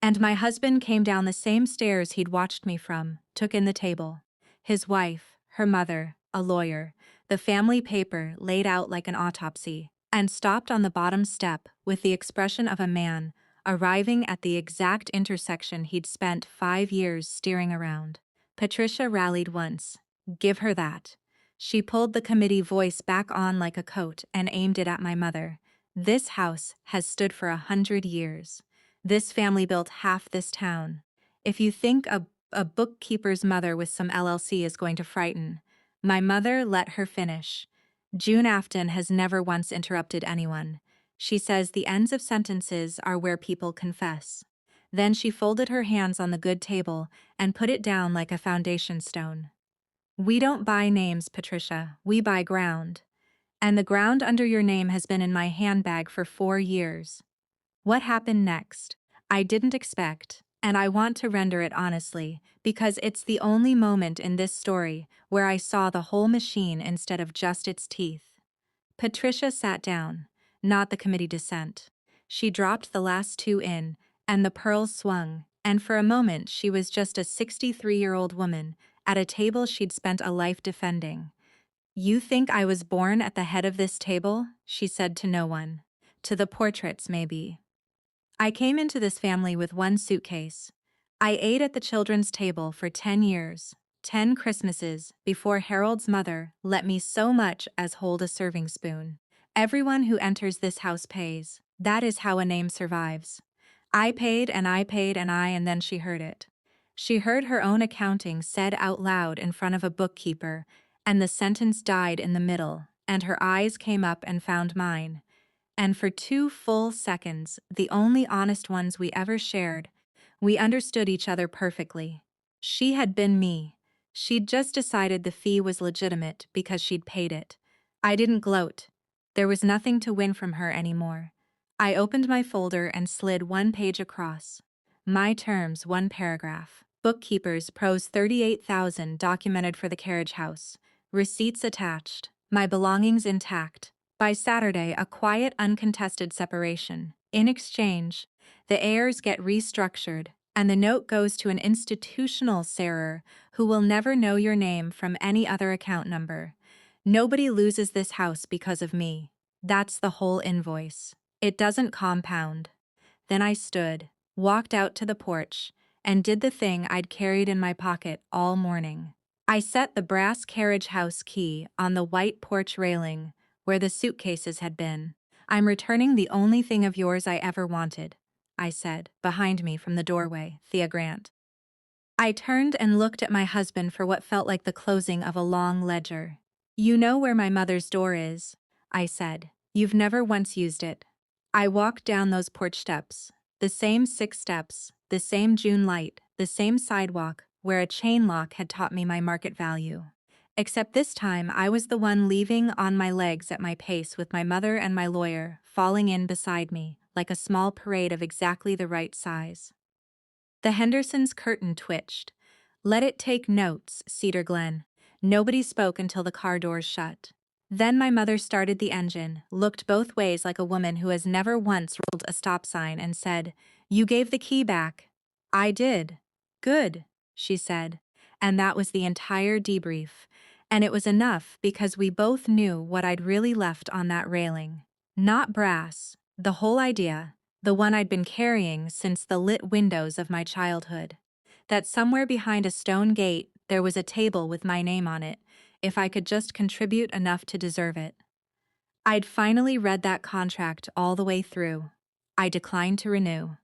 And my husband came down the same stairs he'd watched me from, took in the table. His wife, her mother, a lawyer, the family paper laid out like an autopsy, and stopped on the bottom step with the expression of a man arriving at the exact intersection he'd spent 5 years steering around. Patricia rallied once. Give her that. She pulled the committee voice back on like a coat and aimed it at my mother. This house has stood for 100 years. This family built half this town. If you think a bookkeeper's mother with some LLC is going to frighten, my mother let her finish. June Afton has never once interrupted anyone. She says the ends of sentences are where people confess. Then she folded her hands on the good table and put it down like a foundation stone. We don't buy names, Patricia. We buy ground. And the ground under your name has been in my handbag for 4 years. What happened next? I didn't expect, and I want to render it honestly, because it's the only moment in this story where I saw the whole machine instead of just its teeth. Patricia sat down, not the committee dissent. She dropped the last 2 in, and the pearls swung, and for a moment she was just a 63-year-old woman at a table she'd spent a life defending. You think I was born at the head of this table? She said to no one. To the portraits, maybe. I came into this family with 1 suitcase. I ate at the children's table for 10 years, 10 Christmases, before Harold's mother let me so much as hold a serving spoon. Everyone who enters this house pays. That is how a name survives. I paid and I paid and then she heard it. She heard her own accounting said out loud in front of a bookkeeper, and the sentence died in the middle, and her eyes came up and found mine. And for 2 full seconds, the only honest ones we ever shared, we understood each other perfectly. She had been me. She'd just decided the fee was legitimate because she'd paid it. I didn't gloat. There was nothing to win from her anymore. I opened my folder and slid one page across. My terms, one paragraph. Bookkeepers, pros 38,000 documented for the carriage house. Receipts attached. My belongings intact. By Saturday, a quiet, uncontested separation. In exchange, the heirs get restructured, and the note goes to an institutional sarer who will never know your name from any other account number. Nobody loses this house because of me. That's the whole invoice. It doesn't compound. Then I stood, walked out to the porch, and did the thing I'd carried in my pocket all morning. I set the brass carriage house key on the white porch railing where the suitcases had been. I'm returning the only thing of yours I ever wanted, I said, behind me from the doorway, Thea Grant. I turned and looked at my husband for what felt like the closing of a long ledger. You know where my mother's door is, I said. You've never once used it. I walked down those porch steps, the same 6 steps, the same June light, the same sidewalk where a chain lock had taught me my market value. Except this time I was the one leaving on my legs at my pace with my mother and my lawyer falling in beside me, like a small parade of exactly the right size. The Hendersons' curtain twitched. Let it take notes, Cedar Glen. Nobody spoke until the car doors shut. Then my mother started the engine, looked both ways like a woman who has never once rolled a stop sign and said, "You gave the key back." "I did." "Good," she said. And that was the entire debrief. And it was enough because we both knew what I'd really left on that railing. Not brass, the whole idea, the one I'd been carrying since the lit windows of my childhood. That somewhere behind a stone gate there was a table with my name on it, if I could just contribute enough to deserve it. I'd finally read that contract all the way through. I declined to renew.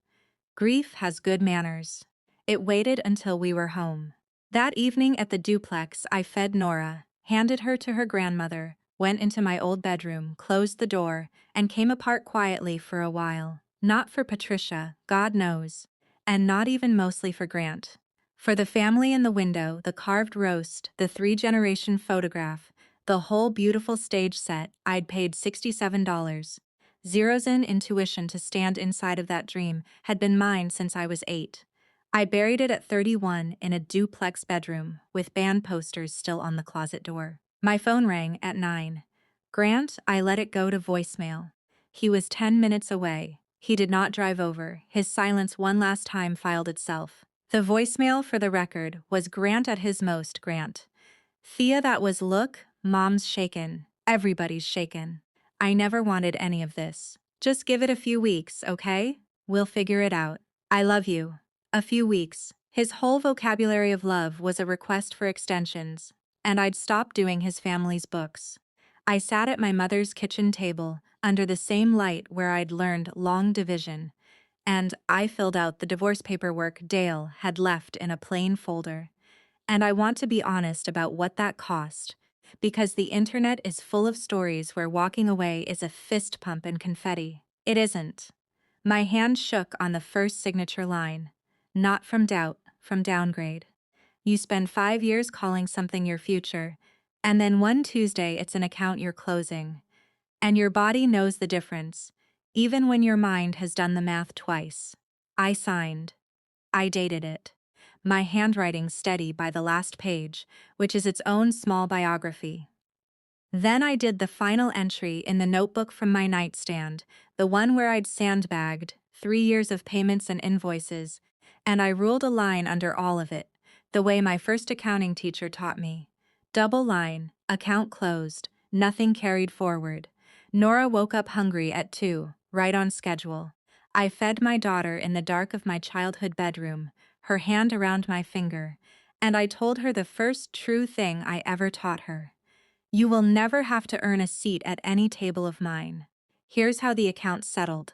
Grief has good manners. It waited until we were home. That evening at the duplex, I fed Nora, handed her to her grandmother, went into my old bedroom, closed the door, and came apart quietly for a while. Not for Patricia, God knows, and not even mostly for Grant. For the family in the window, the carved roast, the 3-generation photograph, the whole beautiful stage set, I'd paid $67. Zeros in intuition to stand inside of that dream had been mine since I was 8. I buried it at 31 in a duplex bedroom, with band posters still on the closet door. My phone rang at 9. Grant, I let it go to voicemail. He was 10 minutes away. He did not drive over. His silence one last time filed itself. The voicemail, for the record, was Grant at his most, Grant. Thea, that was look, Mom's shaken. Everybody's shaken. I never wanted any of this. Just give it a few weeks, okay? We'll figure it out. I love you. A few weeks. His whole vocabulary of love was a request for extensions, and I'd stopped doing his family's books. I sat at my mother's kitchen table, under the same light where I'd learned long division, and I filled out the divorce paperwork Dale had left in a plain folder. And I want to be honest about what that cost, because the internet is full of stories where walking away is a fist pump and confetti. It isn't. My hand shook on the first signature line. Not from doubt, from downgrade. You spend 5 years calling something your future, and then one Tuesday it's an account you're closing. And your body knows the difference, even when your mind has done the math twice. I signed. I dated it. My handwriting steady by the last page, which is its own small biography. Then I did the final entry in the notebook from my nightstand, the one where I'd sandbagged 3 years of payments and invoices, and I ruled a line under all of it, the way my first accounting teacher taught me. Double line, account closed, nothing carried forward. Nora woke up hungry at 2, right on schedule. I fed my daughter in the dark of my childhood bedroom, her hand around my finger, and I told her the first true thing I ever taught her. You will never have to earn a seat at any table of mine. Here's how the account settled.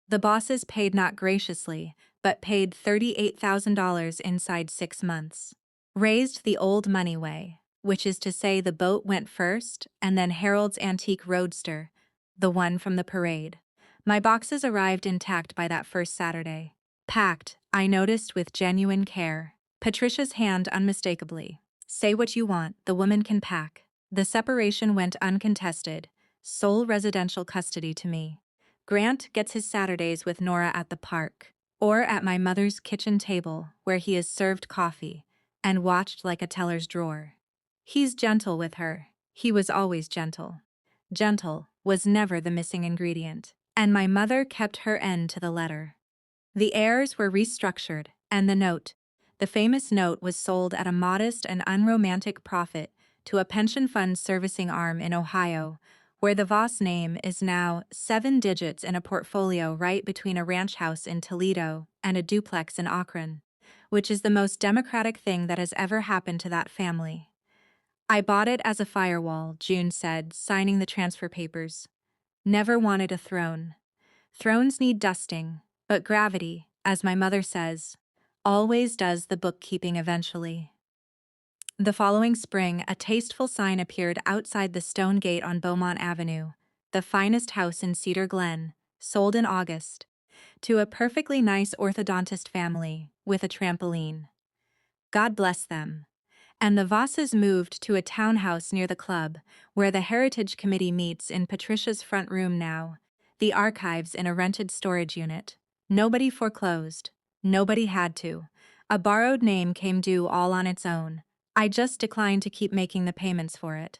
The bosses paid not graciously, but paid $38,000 inside 6 months. Raised the old money way, which is to say the boat went first, and then Harold's antique roadster, the one from the parade. My boxes arrived intact by that first Saturday. Packed, I noticed, with genuine care. Patricia's hand unmistakably. Say what you want, the woman can pack. The separation went uncontested, sole residential custody to me. Grant gets his Saturdays with Nora at the park, or at my mother's kitchen table where he is served coffee and watched like a teller's drawer. He's gentle with her. He was always gentle. Gentle was never the missing ingredient, and my mother kept her end to the letter. The heirs were restructured, and the famous note was sold at a modest and unromantic profit to a pension fund servicing arm in Ohio, where the Voss name is now 7 digits in a portfolio right between a ranch house in Toledo and a duplex in Akron, which is the most democratic thing that has ever happened to that family. I bought it as a firewall, June said, signing the transfer papers. Never wanted a throne. Thrones need dusting, but gravity, as my mother says, always does the bookkeeping eventually. The following spring, a tasteful sign appeared outside the stone gate on Beaumont Avenue, the finest house in Cedar Glen, sold in August, to a perfectly nice orthodontist family with a trampoline. God bless them. And the Vosses moved to a townhouse near the club, where the Heritage Committee meets in Patricia's front room now, the archives in a rented storage unit. Nobody foreclosed. Nobody had to. A borrowed name came due all on its own. I just declined to keep making the payments for it.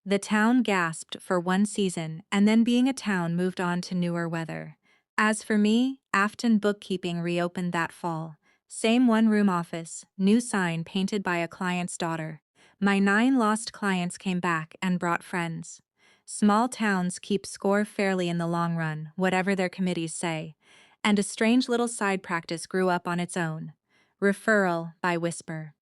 The town gasped for one season, and then being a town moved on to newer weather. As for me, Afton Bookkeeping reopened that fall. Same one-room office, new sign painted by a client's daughter. My 9 lost clients came back and brought friends. Small towns keep score fairly in the long run, whatever their committees say. And a strange little side practice grew up on its own. Referral by whisper.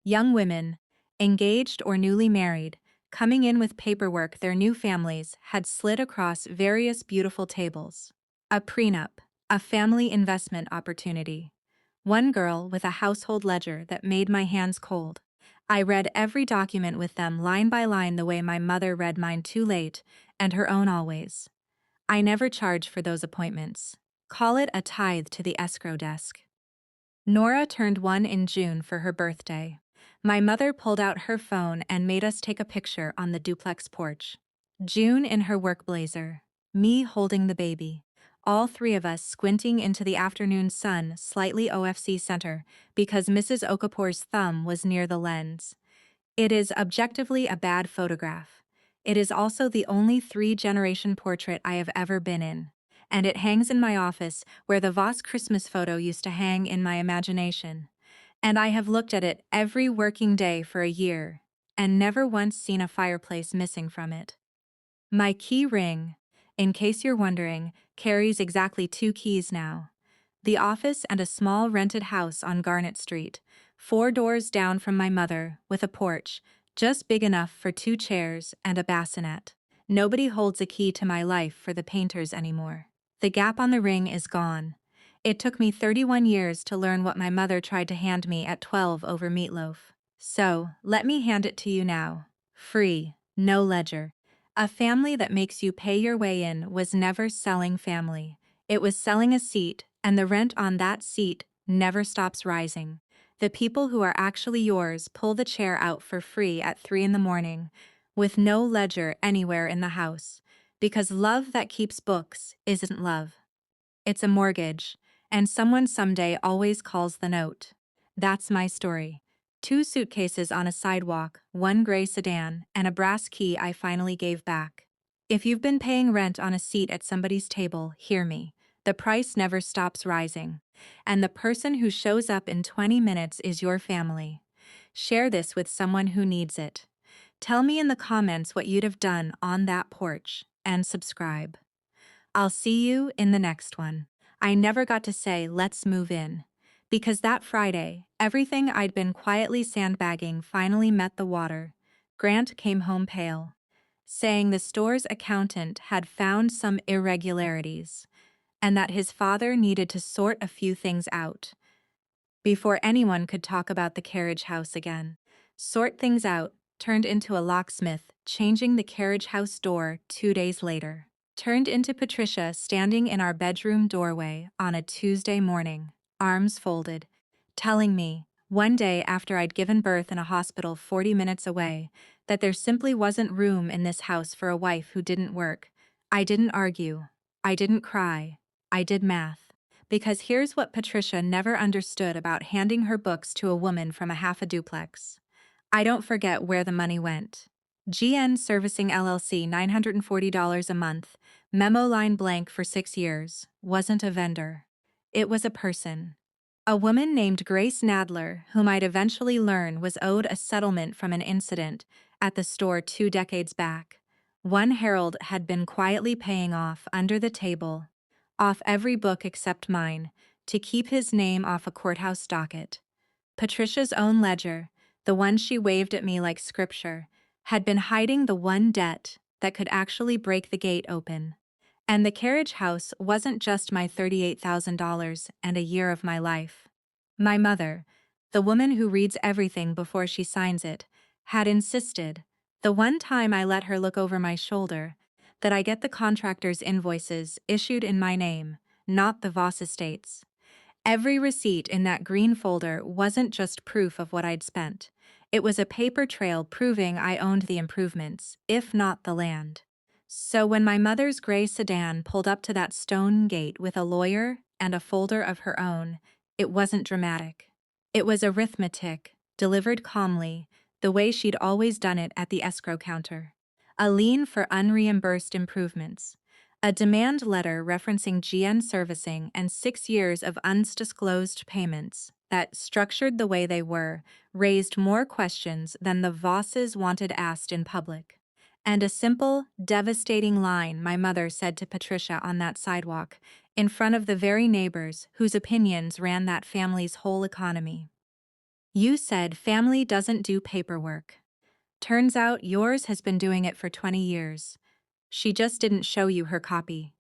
Young women, engaged or newly married, coming in with paperwork their new families had slid across various beautiful tables. A prenup, a family investment opportunity. One girl with a household ledger that made my hands cold. I read every document with them line by line the way my mother read mine too late, and her own always. I never charge for those appointments. Call it a tithe to the escrow desk. Nora turned 1 in June for her birthday. My mother pulled out her phone and made us take a picture on the duplex porch. June in her work blazer, me holding the baby. All 3 of us squinting into the afternoon sun, slightly OFC center, because Mrs. Okapor's thumb was near the lens. It is objectively a bad photograph. It is also the only 3-generation portrait I have ever been in, and it hangs in my office where the Voss Christmas photo used to hang in my imagination. And I have looked at it every working day for a year, and never once seen a fireplace missing from it. My key ring, in case you're wondering, carries exactly 2 keys now. The office and a small rented house on Garnet Street, 4 doors down from my mother, with a porch, just big enough for 2 chairs and a bassinet. Nobody holds a key to my life for the painters anymore. The gap on the ring is gone. It took me 31 years to learn what my mother tried to hand me at 12 over meatloaf. So, let me hand it to you now. Free, no ledger. A family that makes you pay your way in was never selling family. It was selling a seat, and the rent on that seat never stops rising. The people who are actually yours pull the chair out for free at 3 in the morning, with no ledger anywhere in the house, because love that keeps books isn't love. It's a mortgage, and someone someday always calls the note. That's my story. 2 suitcases on a sidewalk, 1 gray sedan, and a brass key I finally gave back. If you've been paying rent on a seat at somebody's table, hear me. The price never stops rising. And the person who shows up in 20 minutes is your family. Share this with someone who needs it. Tell me in the comments what you'd have done on that porch, and subscribe. I'll see you in the next one. I never got to say let's move in. Because that Friday, everything I'd been quietly sandbagging finally met the water. Grant came home pale, saying the store's accountant had found some irregularities, and that his father needed to sort a few things out before anyone could talk about the carriage house again. Sort things out turned into a locksmith changing the carriage house door 2 days later. Turned into Patricia standing in our bedroom doorway on a Tuesday morning, arms folded, telling me, one day after I'd given birth in a hospital 40 minutes away, that there simply wasn't room in this house for a wife who didn't work. I didn't argue. I didn't cry. I did math. Because here's what Patricia never understood about handing her books to a woman from a half a duplex. I don't forget where the money went. GN Servicing LLC $940 a month, memo line blank for 6 years, wasn't a vendor. It was a person. A woman named Grace Nadler, whom I'd eventually learn was owed a settlement from an incident at the store 2 decades back. One Harold had been quietly paying off under the table, off every book except mine, to keep his name off a courthouse docket. Patricia's own ledger, the one she waved at me like scripture, had been hiding the one debt that could actually break the gate open. And the carriage house wasn't just my $38,000 and a year of my life. My mother, the woman who reads everything before she signs it, had insisted, the one time I let her look over my shoulder, that I get the contractor's invoices issued in my name, not the Voss estate's. Every receipt in that green folder wasn't just proof of what I'd spent. It was a paper trail proving I owned the improvements, if not the land. So when my mother's gray sedan pulled up to that stone gate with a lawyer and a folder of her own, it wasn't dramatic. It was arithmetic, delivered calmly, the way she'd always done it at the escrow counter. A lien for unreimbursed improvements. A demand letter referencing GN servicing and 6 years of undisclosed payments that, structured the way they were, raised more questions than the Vosses wanted asked in public. And a simple, devastating line my mother said to Patricia on that sidewalk, in front of the very neighbors whose opinions ran that family's whole economy. You said family doesn't do paperwork. Turns out yours has been doing it for 20 years. She just didn't show you her copy.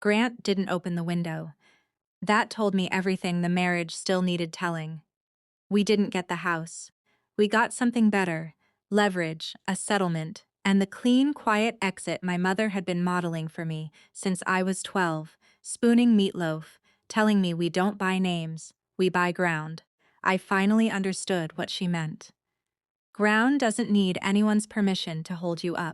Grant didn't open the window. That told me everything the marriage still needed telling. We didn't get the house. We got something better, leverage, a settlement, and the clean, quiet exit my mother had been modeling for me since I was 12, spooning meatloaf, telling me we don't buy names, we buy ground. I finally understood what she meant. Ground doesn't need anyone's permission to hold you up.